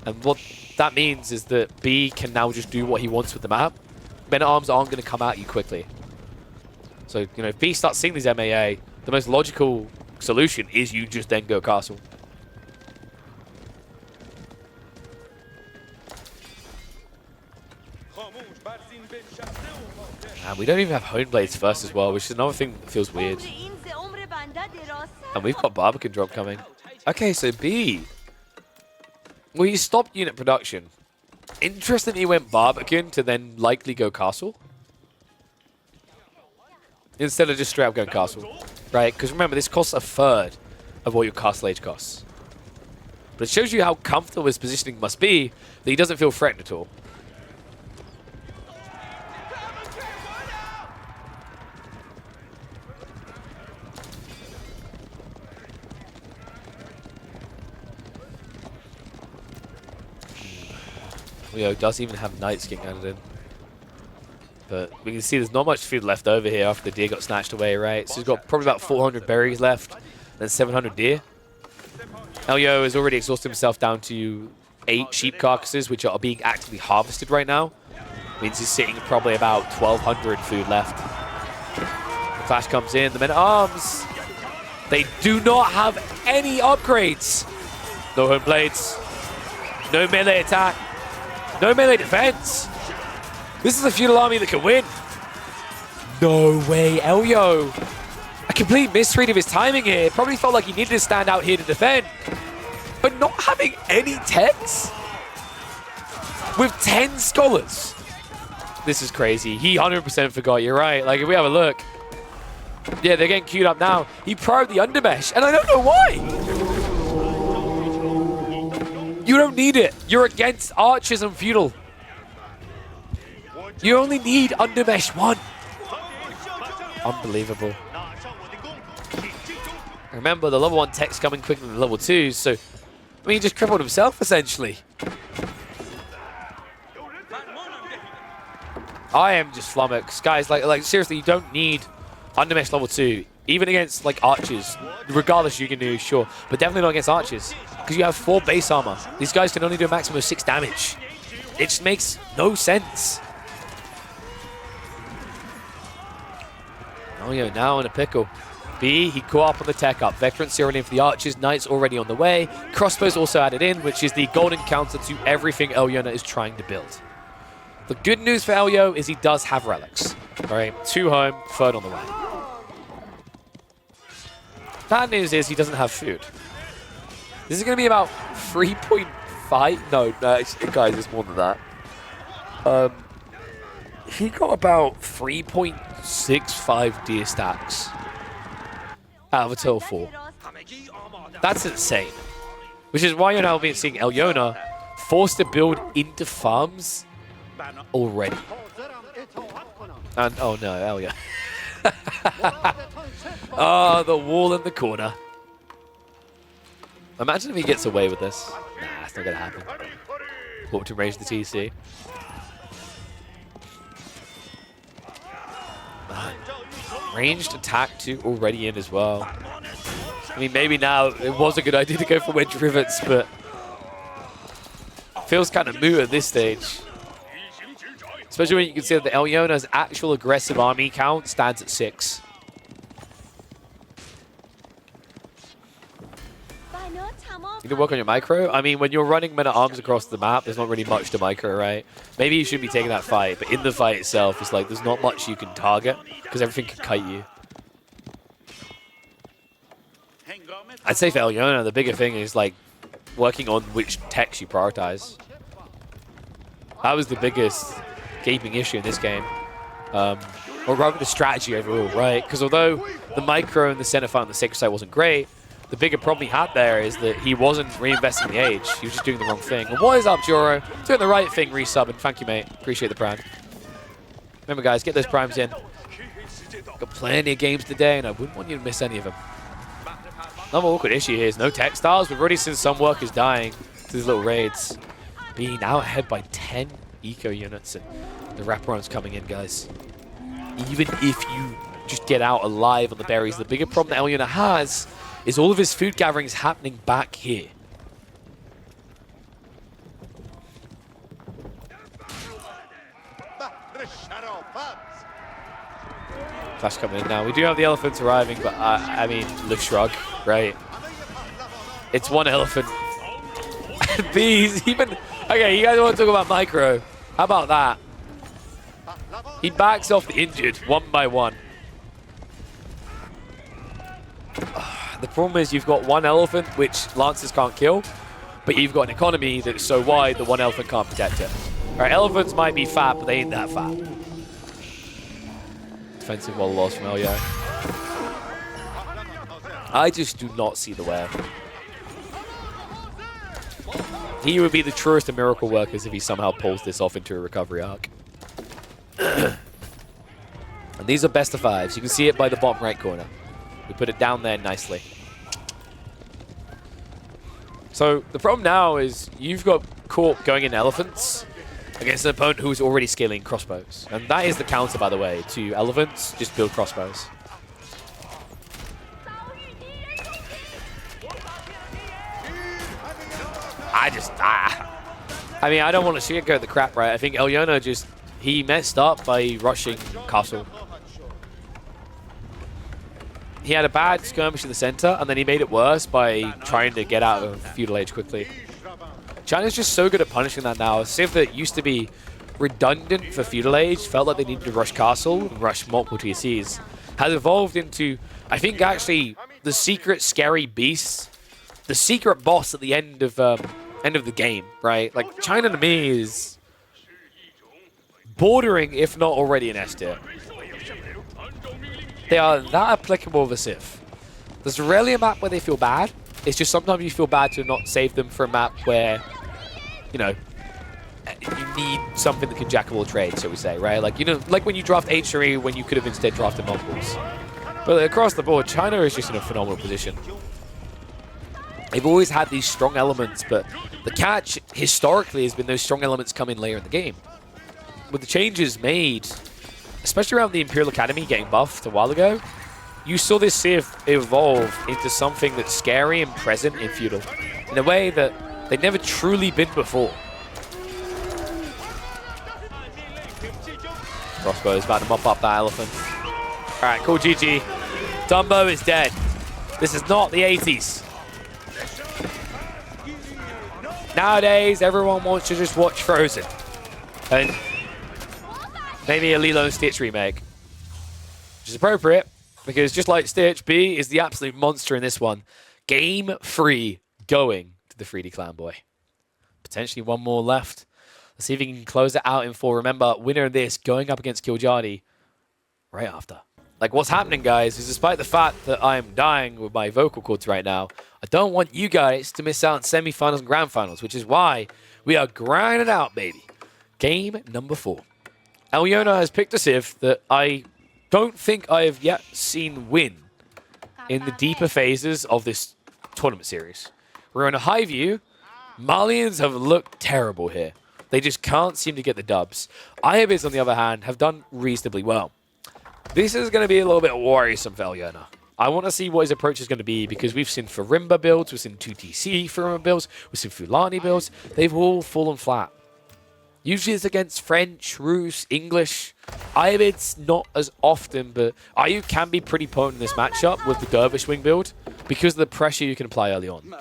[SPEAKER 1] And what that means is that B can now just do what he wants with the map. Men-at-Arms aren't going to come at you quickly. So, you know, if B starts seeing these MAA, the most logical solution is you just then go castle. And we don't even have Hone Blades first as well, which is another thing that feels weird. And we've got Barbican drop coming. Okay, so B. Well, he stopped unit production. Interesting he went Barbican to then likely go castle. Instead of just straight up going castle. Right? Because remember, this costs a third of what your castle age costs. But it shows you how comfortable his positioning must be that he doesn't feel threatened at all. Leo does even have Knights getting added in. But we can see there's not much food left over here after the deer got snatched away, right? So he's got probably about 400 berries left, then 700 deer. Elyo has already exhausted himself down to 8 sheep carcasses, which are being actively harvested right now. Means he's sitting probably about 1,200 food left. The flash comes in, the Men-at-Arms. They do not have any upgrades. No Home Blades. No melee attack. No melee defense. This is a feudal army that can win. No way, Elyo. A complete misread of his timing here. Probably felt like he needed to stand out here to defend. But not having any techs? With 10 scholars? This is crazy. He 100% forgot. You're right. Like, if we have a look. Yeah, they're getting queued up now. He probed the undermesh, and I don't know why. You don't need it. You're against archers and feudal. You only need undermesh 1. Unbelievable. Remember, the level 1 tech's coming quicker than the level 2s, so I mean, he just crippled himself, essentially. I am just flummoxed. Guys, like seriously, you don't need Undermesh level 2. Even against, like, archers. Regardless, you can do, sure. But definitely not against archers. Because you have 4 base armor. These guys can only do a maximum of 6 damage. It just makes no sense. Oh, yeah, now in a pickle. B, he caught up on the tech up. Veteran zeroing in for the archers. Knights already on the way. Crossbows also added in, which is the golden counter to everything Elyona is trying to build. The good news for Elyo is he does have relics. All right, 2 home, 3rd on the way. Bad news is he doesn't have food. This is going to be about 3.5. No, actually, guys, it's more than that. He got about 3.65 deer stacks out of a total 4. That's insane. Which is why you're now seeing Elyona forced to build into farms already. And oh no, Elya. Oh, the wall in the corner. Imagine if he gets away with this. Nah, it's not gonna happen. Walk to range the TC. Ranged attack 2 already in as well. I mean, maybe now it was a good idea to go for wedge rivets, but feels kind of moot at this stage. Especially when you consider that Elyona's actual aggressive army count stands at 6. You can work on your micro. I mean, when you're running men-at-arms across the map, there's not really much to micro, right? Maybe you shouldn't be taking that fight, but in the fight itself, it's like there's not much you can target because everything can kite you. I'd say for Elyona, the bigger thing is like working on which techs you prioritize. That was the biggest gaping issue in this game. Or rather the strategy overall, right? Because although the micro and the center fight on the sacred side wasn't great, the bigger problem he had there is that he wasn't reinvesting the age. He was just doing the wrong thing. And what is up, Joro? Doing the right thing, resubbing. Thank you, mate. Appreciate the prime. Remember, guys, get those primes in. Got plenty of games today, and I wouldn't want you to miss any of them. Another awkward issue here is no textiles. We've already seen some workers dying to these little raids. Being now ahead by 10 eco units, and the wraparound's coming in, guys. Even if you just get out alive on the berries, the bigger problem that Elyona has is all of his food gathering is happening back here. Flash coming in now. We do have the elephants arriving, but I mean, the shrug, right? It's one elephant. Bees, even... Okay, you guys want to talk about micro. How about that? He backs off the injured, 1 by 1. The problem is you've got 1 elephant, which Lancers can't kill, but you've got an economy that's so wide that 1 elephant can't protect it. Alright, elephants might be fat, but they ain't that fat. Defensive wall loss from Elyo. I just do not see the way. He would be the truest of miracle workers if he somehow pulls this off into a recovery arc. And these are best of 5s. You can see it by the bottom right corner. We put it down there nicely. So the problem now is you've got Corp going in elephants against an opponent who's already scaling crossbows. And that is the counter, by the way, to elephants. Just build crossbows. I mean, I don't want to sugarcoat the crap, right? I think Elyona just, he messed up by rushing castle. He had a bad skirmish in the center, and then he made it worse by trying to get out of feudal age quickly. China's just so good at punishing that now. A civ that used to be redundant for feudal age, felt like they needed to rush castle and rush multiple TCs, has evolved into, I think, actually the secret scary beast, the secret boss at the end of the game, right? Like, China to me is bordering, if not already, an S tier. They are that applicable of a civ. There's rarely a map where they feel bad. It's just sometimes you feel bad to not save them for a map where, you know, you need something that can jack of all trades, shall we say, right? Like, you know, like when you draft H3 when you could have instead drafted Mongols. But across the board, China is just in a phenomenal position. They've always had these strong elements, but the catch historically has been those strong elements come in later in the game. with the changes made, especially around the Imperial Academy getting buffed a while ago, you saw this Civ evolve into something that's scary and present in Feudal in a way that they'd never truly been before. Crossbow is about to mop up that elephant. All right, cool, GG. Dumbo is dead. This is not the 80s. Nowadays, everyone wants to just watch Frozen. And maybe a Lilo and Stitch remake. Which is appropriate, because just like Stitch, B is the absolute monster in this one. Game 3 going to the 3D Clown Boy. Potentially one more left. Let's see if he can close it out in 4. Remember, winner of this going up against Kiljadi right after. Like, what's happening, guys, is despite the fact that I'm dying with my vocal cords right now, I don't want you guys to miss out on semi-finals and grand finals, which is why we are grinding out, baby. Game number 4. Alyona has picked a Civ that I don't think I have yet seen win in the deeper phases of this tournament series. We're on a high view. Malians have looked terrible here. They just can't seem to get the dubs. Ayyubid, on the other hand, have done reasonably well. This is going to be a little bit worrisome for Alyona. I want to see what his approach is going to be, because we've seen Farimba builds, we've seen 2TC Farimba builds, we've seen Fulani builds. They've all fallen flat. Usually it's against French, Rus, English. Ayyubid's not as often, but Ayyub can be pretty potent in this matchup with the Dervish Wing build because of the pressure you can apply early on.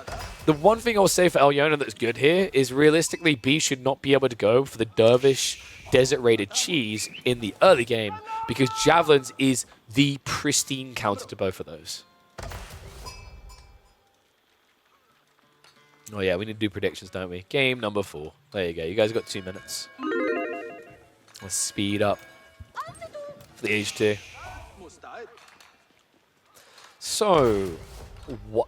[SPEAKER 1] The one thing I'll say for Alyona that's good here is realistically B should not be able to go for the Dervish Desert Raided Cheese in the early game, because Javelins is the pristine counter to both of those. Oh yeah, we need to do predictions, don't we? Game number 4. There you go. You guys got 2 minutes. Let's speed up for the age 2. So, what?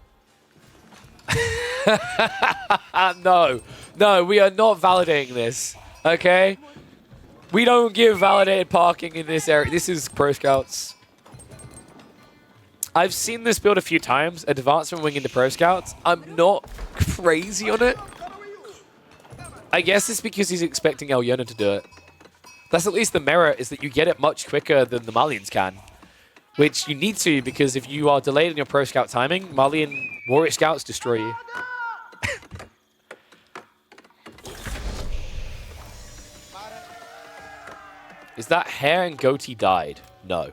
[SPEAKER 1] No, we are not validating this. Okay? We don't give validated parking in this area. This is Pro Scouts. I've seen this build a few times, Advancement Wing into Pro Scouts. I'm not crazy on it. I guess it's because he's expecting Alyona to do it. That's at least the merit, is that you get it much quicker than the Malians can. Which you need to, because if you are delayed in your Pro Scout timing, Malian Warrior Scouts destroy you. Is that hair and goatee dyed? No.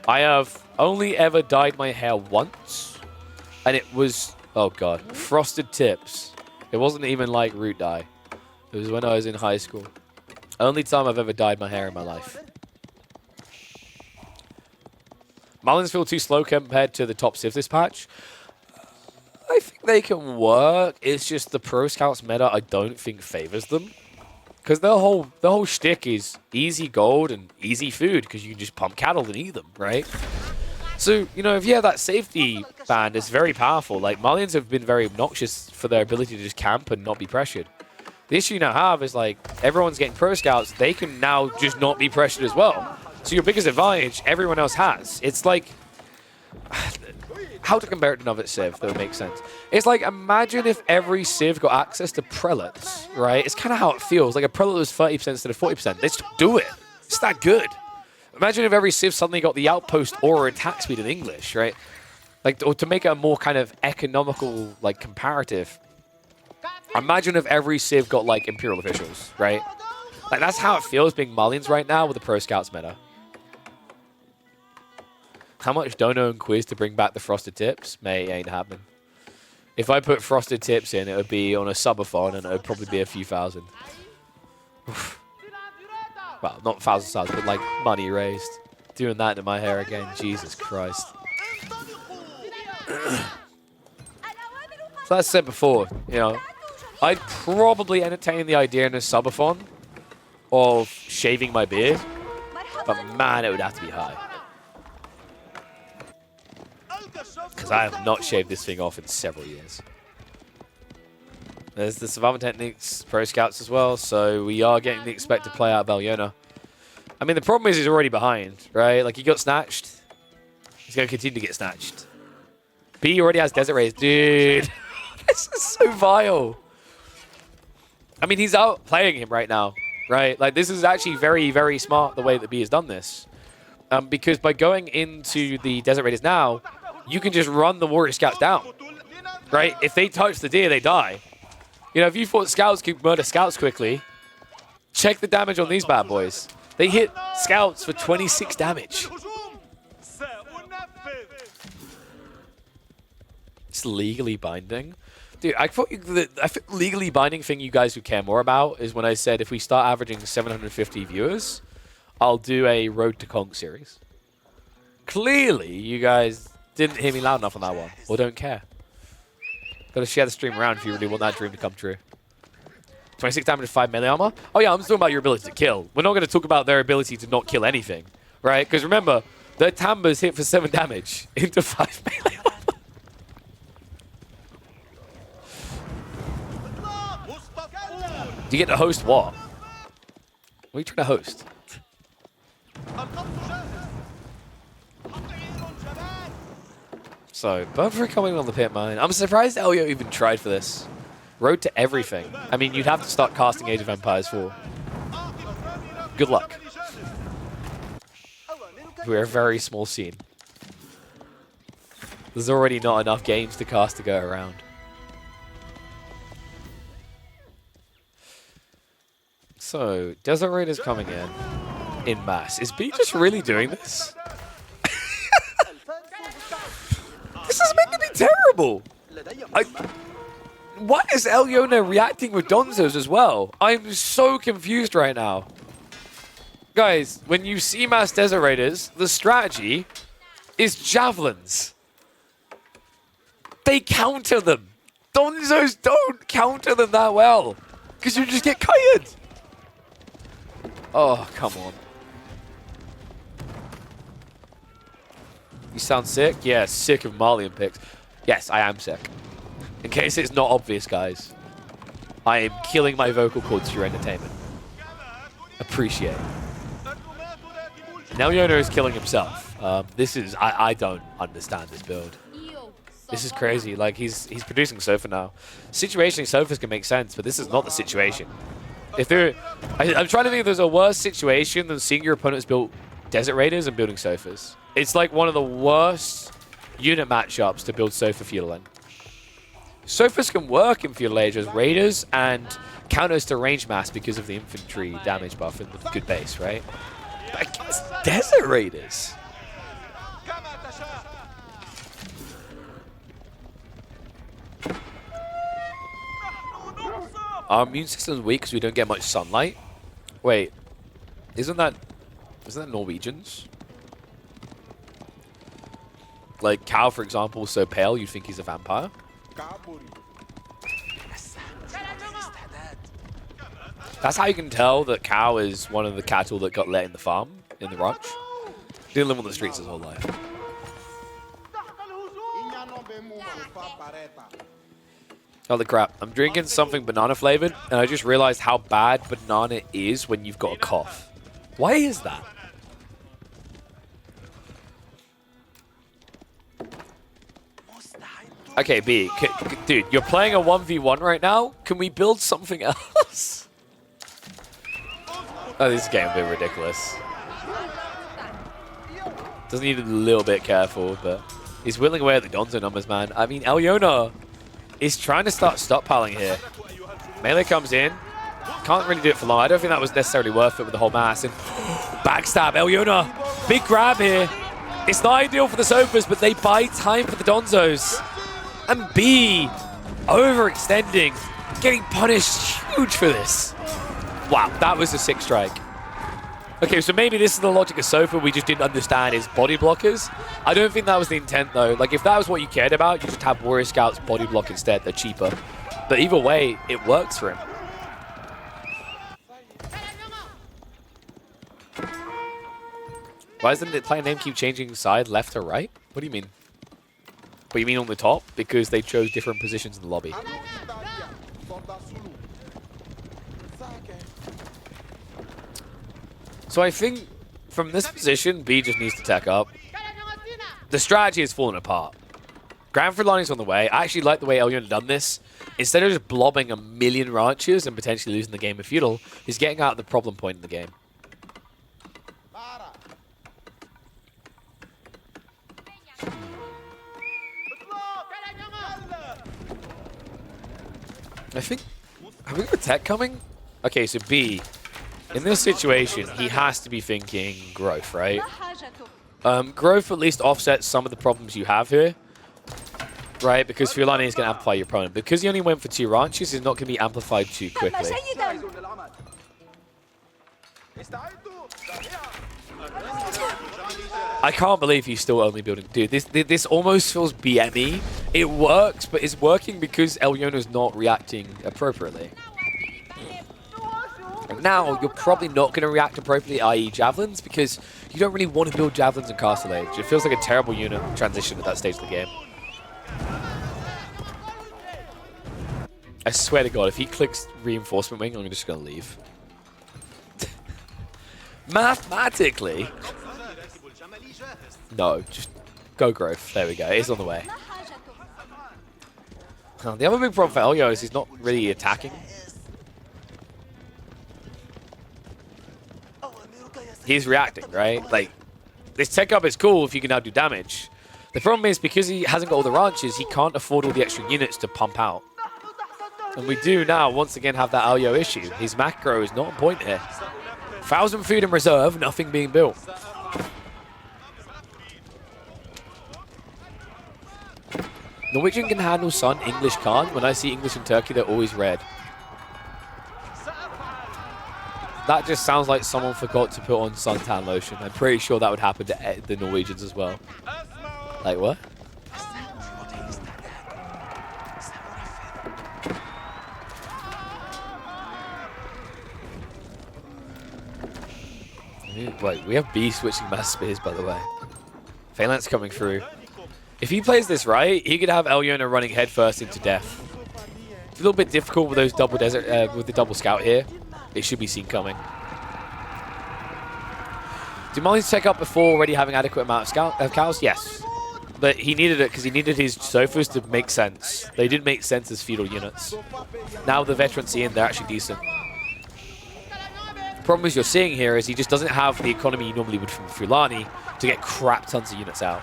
[SPEAKER 1] I have only ever dyed my hair once, and it was, oh god, frosted tips. It wasn't even like root dye. It was when I was in high school. Only time I've ever dyed my hair in my life. Malians feel too slow compared to the top Civ this patch. I think they can work. It's just the Pro Scouts meta I don't think favors them. Because the whole shtick is easy gold and easy food, because you can just pump cattle and eat them, right? So, you know, if you have that safety band, it's very powerful. Like, Malians have been very obnoxious for their ability to just camp and not be pressured. The issue you now have is, like, everyone's getting Pro Scouts. They can now just not be pressured as well. So your biggest advantage, everyone else has. It's like... How to compare it to another Civ that would make sense. It's like, imagine if every Civ got access to prelates, right? It's kind of how it feels. Like a prelate was 30% instead of 40%. Let's do it. It's that good. Imagine if every Civ suddenly got the outpost aura attack speed in English, right? Like, or to make it a more kind of economical, like, comparative. Imagine if every Civ got, like, Imperial officials, right? Like, that's how it feels being Malians right now with the Pro Scouts meta. How much dono and quiz to bring back the frosted tips? Mate, ain't happening. If I put frosted tips in, it would be on a subathon, and it would probably be a few thousand. Well, not thousands, but like money raised. Doing that to my hair again, Jesus Christ. So as I said before, you know, I'd probably entertain the idea in a subathon of shaving my beard, but man, it would have to be high. Because I have not shaved this thing off in several years. There's the survival techniques, Pro Scouts as well, so we are getting the expected play out of Alyona. I mean, the problem is he's already behind, right? Like, he got snatched. He's going to continue to get snatched. B already has Desert Rays. Dude, this is so vile. I mean, he's out playing him right now. right? Like, this is actually very, very smart the way that B has done this. Because by going into the Desert Raiders now, you can just run the Warrior Scouts down, right? If they touch the deer, they die. You know, if you thought Scouts could murder Scouts quickly, check the damage on these bad boys. They hit Scouts for 26 damage. It's legally binding. Dude, I thought the legally binding thing you guys would care more about is when I said if we start averaging 750 viewers, I'll do a Road to Conk series. Clearly, you guys didn't hear me loud enough on that one, or don't care. Gotta share the stream around if you really want that dream to come true. 26 damage, 5 melee armor. Oh yeah, I'm just talking about your ability to kill. We're not going to talk about their ability to not kill anything, right? Because remember, their Tambas hit for 7 damage into 5 melee armor. Do you get to host what? What are you trying to host? So, both are coming on the pit mine. I'm surprised Elio even tried for this. Road to everything. I mean, you'd have to start casting Age of Empires 4. Good luck. We're a very small scene. There's already not enough games to cast to go around. So, Desert Raiders coming in mass. Is B just really doing this? This is meant to be terrible. Why is Elyona reacting with Donzos as well? I'm so confused right now. Guys, when you see mass Desert Raiders, the strategy is javelins. They counter them. Donzos don't counter them that well. Because you just get kited. Oh, come on. You sound sick? Yeah, sick of Malian picks. Yes, I am sick. In case it's not obvious, guys. I am killing my vocal cords for your entertainment. Appreciate it. Now Yona is killing himself. This is... I don't understand this build. This is crazy. Like, he's producing Sofa now. Situationally, Sofas can make sense, but this is not the situation. If there... I'm trying to think if there's a worse situation than seeing your opponents build Desert Raiders and building Sofas. It's like one of the worst unit matchups to build Sofa Feudal in. Sofas can work in Feudal Age as Raiders and counters to range mass because of the infantry damage buff and the good base, right? But against Desert Raiders... Our immune system's weak because we don't get much sunlight. Wait, isn't that Norwegians? Like Cal, for example, is so pale you'd think he's a vampire. That's how you can tell that Cow is one of the cattle that got let in the farm, in the ranch. Didn't live on the streets his whole life. Holy crap, I'm drinking something banana flavored, and I just realized how bad banana is when you've got a cough. Why is that? Okay, B, dude, you're playing a 1v1 right now? Can we build something else? Oh, this is getting a bit ridiculous. Does need a little bit careful, but he's whittling away at the Donzo numbers, man. I mean, Elyona is trying to start stockpiling here. Melee comes in. Can't really do it for long. I don't think that was necessarily worth it with the whole mass. And backstab, Elyona. Big grab here. It's not ideal for the Sofas, but they buy time for the Donzos. And B, overextending, getting punished huge for this. Wow, that was a sick strike. Okay, so maybe this is the logic of Sofa we just didn't understand is body blockers. I don't think that was the intent, though. Like, if that was what you cared about, you just have Warrior Scouts body block instead. They're cheaper. But either way, it works for him. Why doesn't the player name keep changing side left to right? What do you mean? What, you mean on the top? Because they chose different positions in the lobby. So I think from this position, B just needs to tech up. The strategy has fallen apart. Granford line is on the way. I actually like the way Elyona done this instead of just blobbing a million ranches and potentially losing the game with feudal, he's getting out of the problem point in the game. I think, have we got a tech coming? Okay, so B, in this situation, he has to be thinking growth, right? Growth at least offsets some of the problems you have here, right? Because Fulani is going to amplify your opponent. Because he only went for 2 ranches, he's not going to be amplified too quickly. I can't believe he's still only building. Dude, this almost feels BME. It works, but it's working because Elyona's not reacting appropriately. And now, you're probably not going to react appropriately, i.e. javelins, because you don't really want to build javelins in Castle Age. It feels like a terrible unit transition at that stage of the game. I swear to God, if he clicks Reinforcement Wing, I'm just going to leave. Mathematically... No, just go growth. There we go. It's on the way. The other big problem for Elyo is he's not really attacking. He's reacting, right? Like, this tech up is cool if you can now do damage. The problem is because he hasn't got all the ranches, he can't afford all the extra units to pump out. And we do now once again have that Elyo issue. His macro is not on point here. 1,000 food in reserve, nothing being built. Norwegian can handle sun, English can't. When I see English and Turkey, they're always red. That just sounds like someone forgot to put on suntan lotion. I'm pretty sure that would happen to the Norwegians as well. Like what? Wait, we have B switching mass spears, by the way. Phalanx coming through. If he plays this right, he could have Elyona running headfirst into death. It's a little bit difficult with those double desert, with the double scout here. It should be seen coming. Did Malians check up before already having adequate amount of cows? Yes. But he needed it because he needed his sofas to make sense. They didn't make sense as feudal units. Now the veterancy in, they're actually decent. The problem is you're seeing here is he just doesn't have the economy you normally would from Fulani to get crap tons of units out.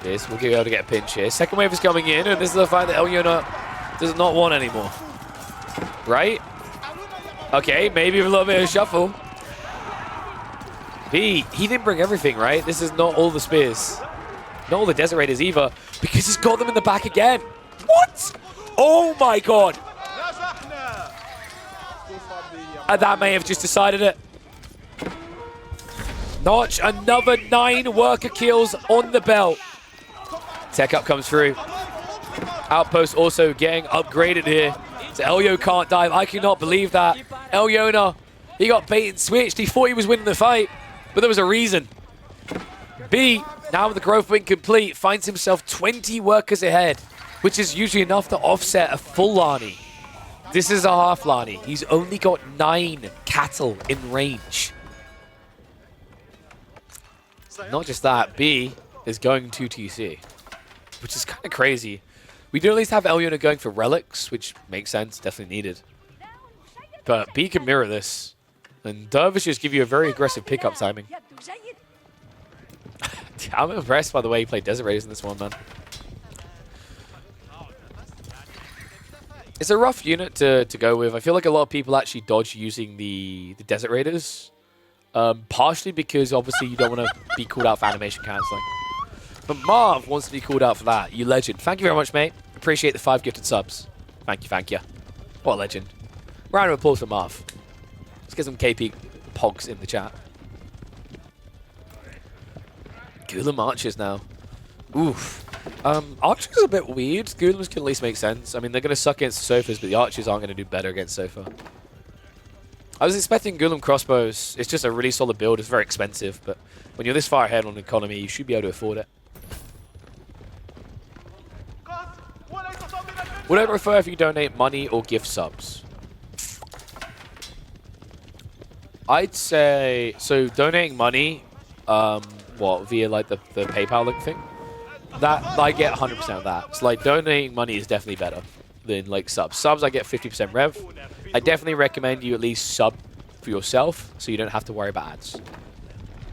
[SPEAKER 1] Yes, we'll be able to get a pinch here. Second wave is coming in, and this is the fight that Elyona does not want anymore. Right? Okay, maybe a little bit of shuffle. B, he didn't bring everything, right? This is not all the spears. Not all the Desert Raiders either, because he's got them in the back again. What? Oh my God. And that may have just decided it. Notch, another 9 worker kills on the belt. Tech up comes through. Outpost also getting upgraded here. So Elyo can't dive. I cannot believe that. Elyona, he got bait and switched. He thought he was winning the fight, but there was a reason. B, now with the growth wing complete, finds himself 20 workers ahead, which is usually enough to offset a full Lani. This is a half Lani. He's only got 9 cattle in range. Not just that, B is going to TC, which is kind of crazy. We do at least have Elyona going for relics, which makes sense, definitely needed. But B can mirror this, and Dervishes give you a very aggressive pickup timing. I'm impressed by the way he played Desert Raiders in this one, man. It's a rough unit to go with. I feel like a lot of people actually dodge using the Desert Raiders. Partially because obviously you don't want to be called out for animation cancelling. But Marv wants to be called out for that. You legend. Thank you very much, mate. Appreciate the 5 gifted subs. Thank you, thank you. What a legend. Round of applause for Marv. Let's get some KP pogs in the chat. Gulam Archers now. Oof. Archers are a bit weird. Gulams can at least make sense. I mean, they're going to suck against Sofas, but the Archers aren't going to do better against Sofa. I was expecting Gulam crossbows. It's just a really solid build. It's very expensive, but when you're this far ahead on economy, you should be able to afford it. Would I prefer if you donate money or gift subs? I'd say, so donating money, what, via like the PayPal link thing? that I get 100% of that. So like donating money is definitely better than like subs. Subs I get 50% rev. I definitely recommend you at least sub for yourself so you don't have to worry about ads,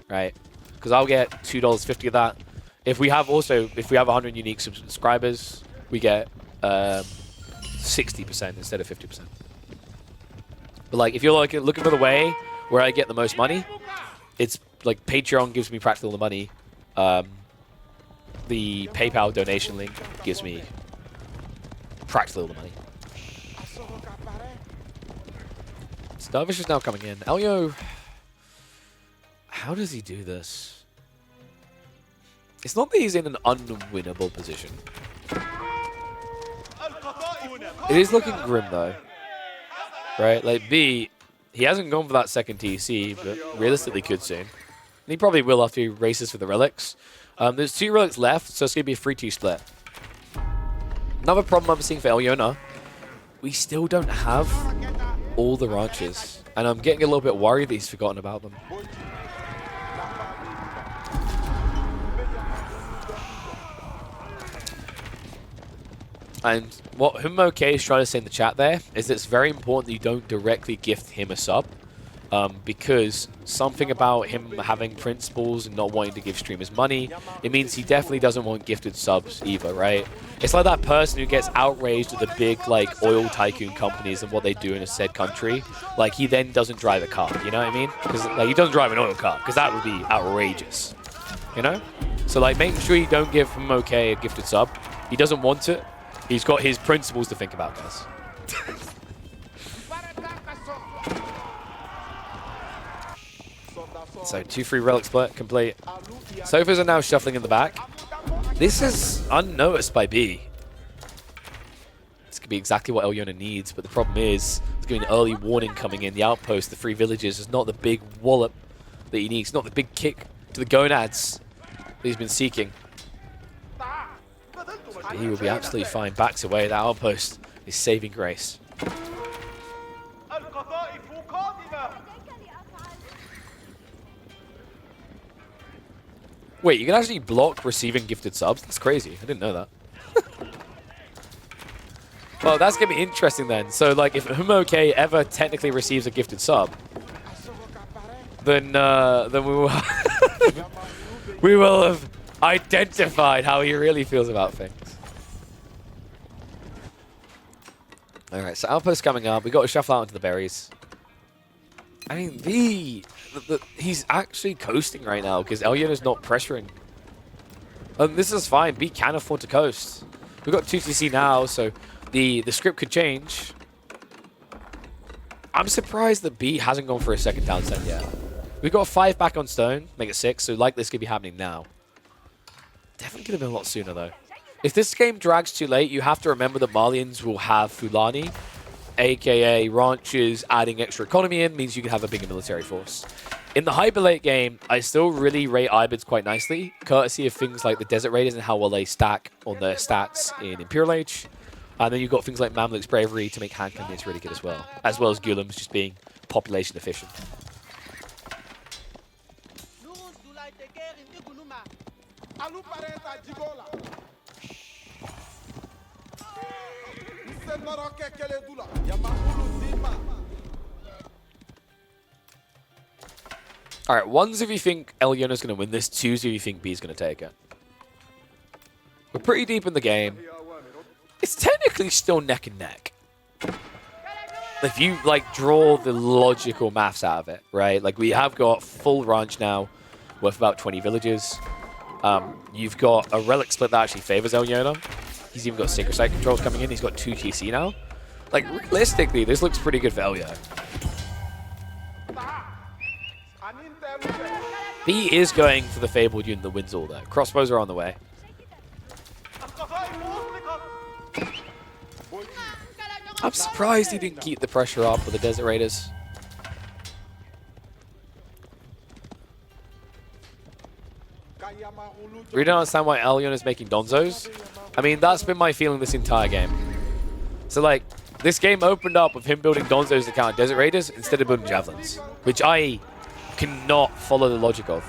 [SPEAKER 1] right? Because I'll get $2.50 of that. If we have 100 unique subscribers, we get 60% instead of 50%. But like if you're like looking for the way where I get the most money, it's like Patreon gives me practically all the money. The PayPal donation link gives me practically all the money. Starvish is now coming in. Elio, how does he do this? It's not that he's in an unwinnable position. It is looking grim though. Right? Like B, he hasn't gone for that second TC, but realistically could soon. And he probably will after he races for the relics. There's 2 relics left, so it's going to be a 3-2 split. Another problem I'm seeing for Elyona, we still don't have all the ranches. And I'm getting a little bit worried that he's forgotten about them. And what Humoke is trying to say in the chat there is that it's very important that you don't directly gift him a sub. Because something about him having principles and not wanting to give streamers money, it means he definitely doesn't want gifted subs either, right? It's like that person who gets outraged at the big like oil tycoon companies and what they do in a said country. Like he then doesn't drive a car, you know what I mean? Because like he doesn't drive an oil car because that would be outrageous, you know? So like making sure you don't give Humoke a gifted sub. He doesn't want it. He's got his principles to think about, guys. So 2-3 relic split complete. Sofas are now shuffling in the back. This is unnoticed by B. This could be exactly what Elyona needs, but the problem is there's going to be an early warning coming in. The outpost, the 3 villages, is not the big wallop that he needs. Not the big kick to the gonads that he's been seeking. But he will be absolutely fine. Backs away. That outpost is saving grace. Wait, you can actually block receiving gifted subs? That's crazy. I didn't know that. Well, that's going to be interesting then. So, like, if Humoke ever technically receives a gifted sub, then we will we will have identified how he really feels about things. All right, so outpost coming up. We got to shuffle out into the berries. I mean, he's actually coasting right now because Elyona's not pressuring. This is fine. B can afford to coast. We've got 2TC now, so the script could change. I'm surprised that B hasn't gone for a second down set yet. We've got 5 back on stone, make it 6, so like this could be happening now. Definitely could have been a lot sooner though. If this game drags too late, you have to remember that Malians will have Fulani, aka ranches adding extra economy in, means you can have a bigger military force. In the hyper late game, I still really rate Ayubids quite nicely, courtesy of things like the Desert Raiders and how well they stack on their stats in Imperial Age. And then you've got things like Mamluk's Bravery to make hand cannons really good as well as Gulams just being population efficient. Alright, ones if you think Elyona's going to win this, twos if you think B's going to take it. We're pretty deep in the game. It's technically still neck and neck. If you, like, draw the logical maths out of it, right? Like, we have got full ranch now, worth about 20 villages. You've got a relic split that actually favors Elyona. He's even got Sacred Site controls coming in. He's got 2 TC now. Like, realistically, this looks pretty good for Elyo. B is going for the Fabled unit that wins all there. Crossbows are on the way. I'm surprised he didn't keep the pressure up with the Desert Raiders. We don't understand why Elyon is making Donzos. I mean, that's been my feeling this entire game. So, like, this game opened up with him building Donzos to counter Desert Raiders instead of building Javelins, which I cannot follow the logic of.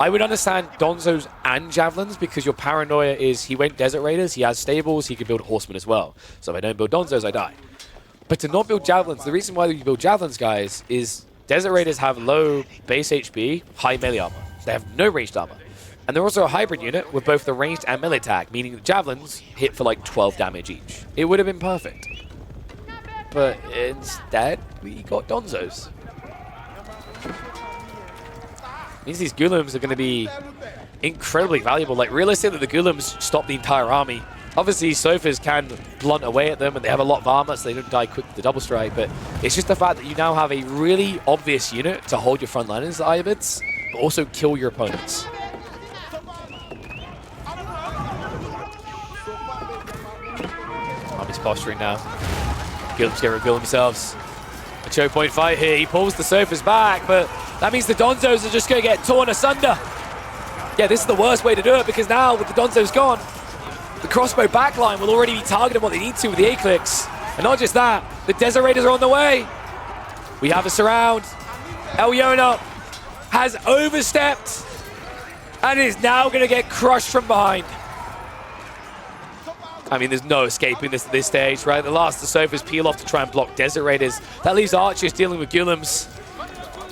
[SPEAKER 1] I would understand Donzos and Javelins because your paranoia is he went Desert Raiders, he has stables, he can build Horsemen as well. So if I don't build Donzos, I die. But to not build Javelins, the reason why you build Javelins, guys, is Desert Raiders have low base HP, high melee armor. They have no ranged armor. And they're also a hybrid unit with both the ranged and melee attack, meaning the Javelins hit for like 12 damage each. It would have been perfect. But instead, we got Donzos. Means these Ghulams are going to be incredibly valuable. Like, realistically, the Ghulams stop the entire army. Obviously, Sofas can blunt away at them, and they have a lot of armor, so they don't die quick with the double strike. But it's just the fact that you now have a really obvious unit to hold your frontliners, the Ayyubids, but also kill your opponents. Army's posturing now. Ghulams get rid of Ghul themselves. A choke point fight here. He pulls the Sofas back, but that means the Donzos are just going to get torn asunder. Yeah, this is the worst way to do it, because now with the Donzos gone, the crossbow backline will already be targeting what they need to with the A-clicks. And not just that, the Desert Raiders are on the way. We have a surround. Elyona has overstepped and is now going to get crushed from behind. I mean, there's no escaping this at this stage, right? The last of the Sofas peel off to try and block Desert Raiders. That leaves Archers dealing with Ghulams.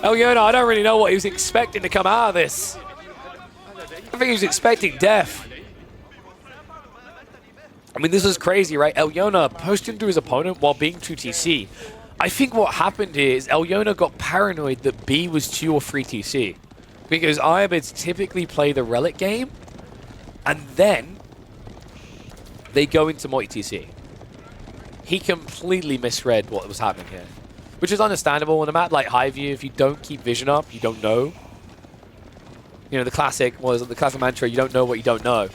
[SPEAKER 1] Elyona, I don't really know what he was expecting to come out of this. I think he was expecting death. I mean, this is crazy, right? Elyona pushed into his opponent while being 2TC. I think what happened here is Elyona got paranoid that B was 2 or 3 TC. Because Ayyubids typically play the relic game, and then they go into multi-TC. He completely misread what was happening here, which is understandable. In a map like Highview, if you don't keep vision up, you don't know. You know, the classic mantra, you don't know what you don't know.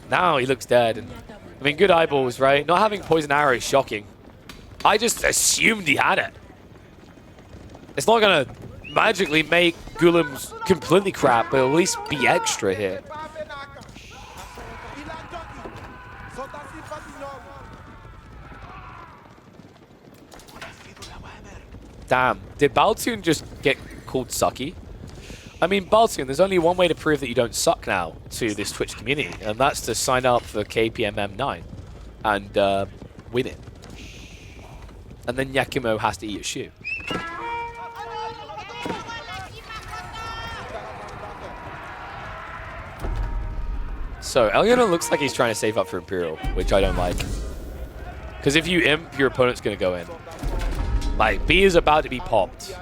[SPEAKER 1] Now he looks dead. And I mean, good eyeballs, right? Not having poison arrow is shocking. I just assumed he had it. It's not going to magically make Ghulams completely crap, but at least be extra here. Damn. Did Baltoon just get called sucky? I mean, Baltoon, there's only one way to prove that you don't suck now to this Twitch community, and that's to sign up for KPMM9 and win it. And then Yakumo has to eat a shoe. So, Elyona looks like he's trying to save up for Imperial, which I don't like. Because if you imp, your opponent's going to go in. Like, B is about to be popped.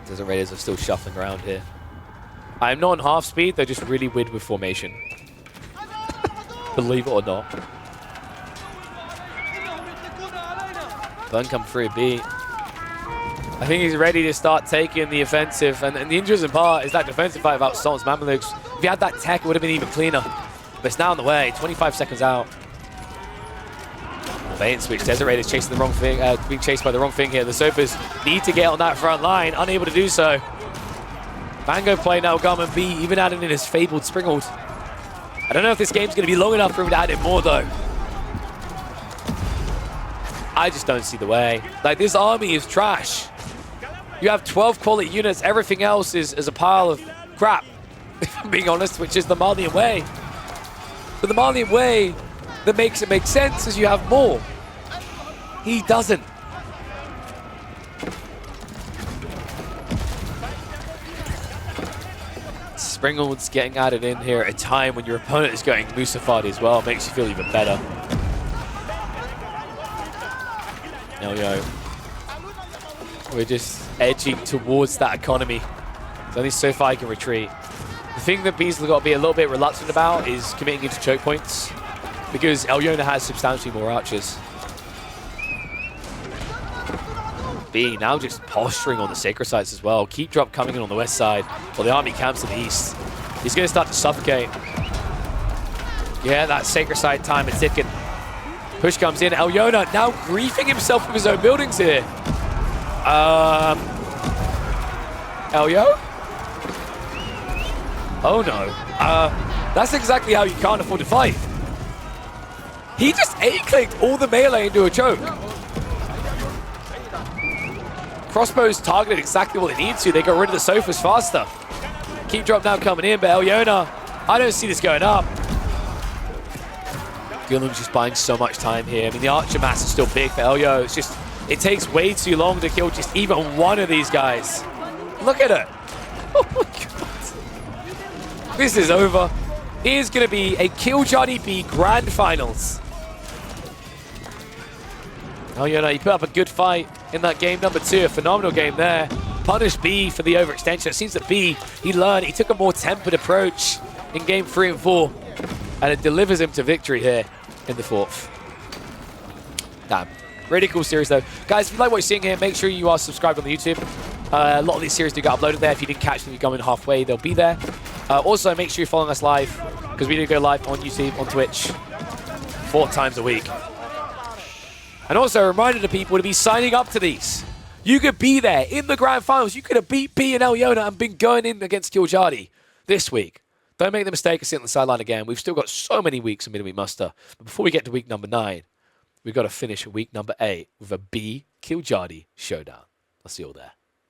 [SPEAKER 1] Desert Raiders are still shuffling around here. I'm not on half speed, they're just really weird with formation. Believe it or not. Burn come through B. I think he's ready to start taking the offensive, and the interesting part is that defensive fight about Sultan's Mamelukes. If he had that tech, it would have been even cleaner. But it's now on the way, 25 seconds out. Bait and switch, Desert Raiders chasing the wrong thing, being chased by the wrong thing here. The Sofas need to get on that front line, unable to do so. Mango play now, Garmin B, even adding in his fabled Springald. I don't know if this game's going to be long enough for him to add in more, though. I just don't see the way. Like, this army is trash. You have 12 quality units, everything else is a pile of crap, if I'm being honest, which is the Malian way. But the Malian way that makes it make sense is you have more. He doesn't. Springald's getting added in here at a time when your opponent is getting Musafadi as well. Makes you feel even better. Yo. We're just edging towards that economy. It's only so far I can retreat. The thing that B's got to be a little bit reluctant about is committing into choke points, because Elyona has substantially more archers. B now just posturing on the sacred sites as well. Keep drop coming in on the west side while the army camps in the east. He's going to start to suffocate. Yeah, that sacred site time is ticking. Push comes in. Elyona now griefing himself with his own buildings here. Elyo? Oh no. That's exactly how you can't afford to fight. He just A-clicked all the melee into a choke. crossbows targeted exactly what they need to. They got rid of the sofas faster. Keep drop now coming in, but Elyona, I don't see this going up. Guillem's just buying so much time here. I mean, the archer mass is still big for Elyo. It's just, it takes way too long to kill just even one of these guys. Look at it. Oh my god. This is over. It is going to be a Kiljardy B Grand Finals. Elyona, he put up a good fight in that game number 2. A phenomenal game there. Punished B for the overextension. It seems that B, he learned, he took a more tempered approach in game 3 and 4. And it delivers him to victory here in the 4th. Damn. Really cool series though. Guys, if you like what you're seeing here, make sure you are subscribed on the YouTube. A lot of these series do get uploaded there. If you didn't catch them, you come in halfway, they'll be there. Also, make sure you're following us live, because we do go live on YouTube, on Twitch, 4 times a week. And also a reminder to people to be signing up to these. You could be there in the Grand Finals. You could have beat B and Elyona and been going in against Kiljardy this week. Don't make the mistake of sitting on the sideline again. We've still got so many weeks of midweek muster. But before we get to week number 9, we've got to finish week number 8 with a B Kiljardy showdown. I'll see you all there.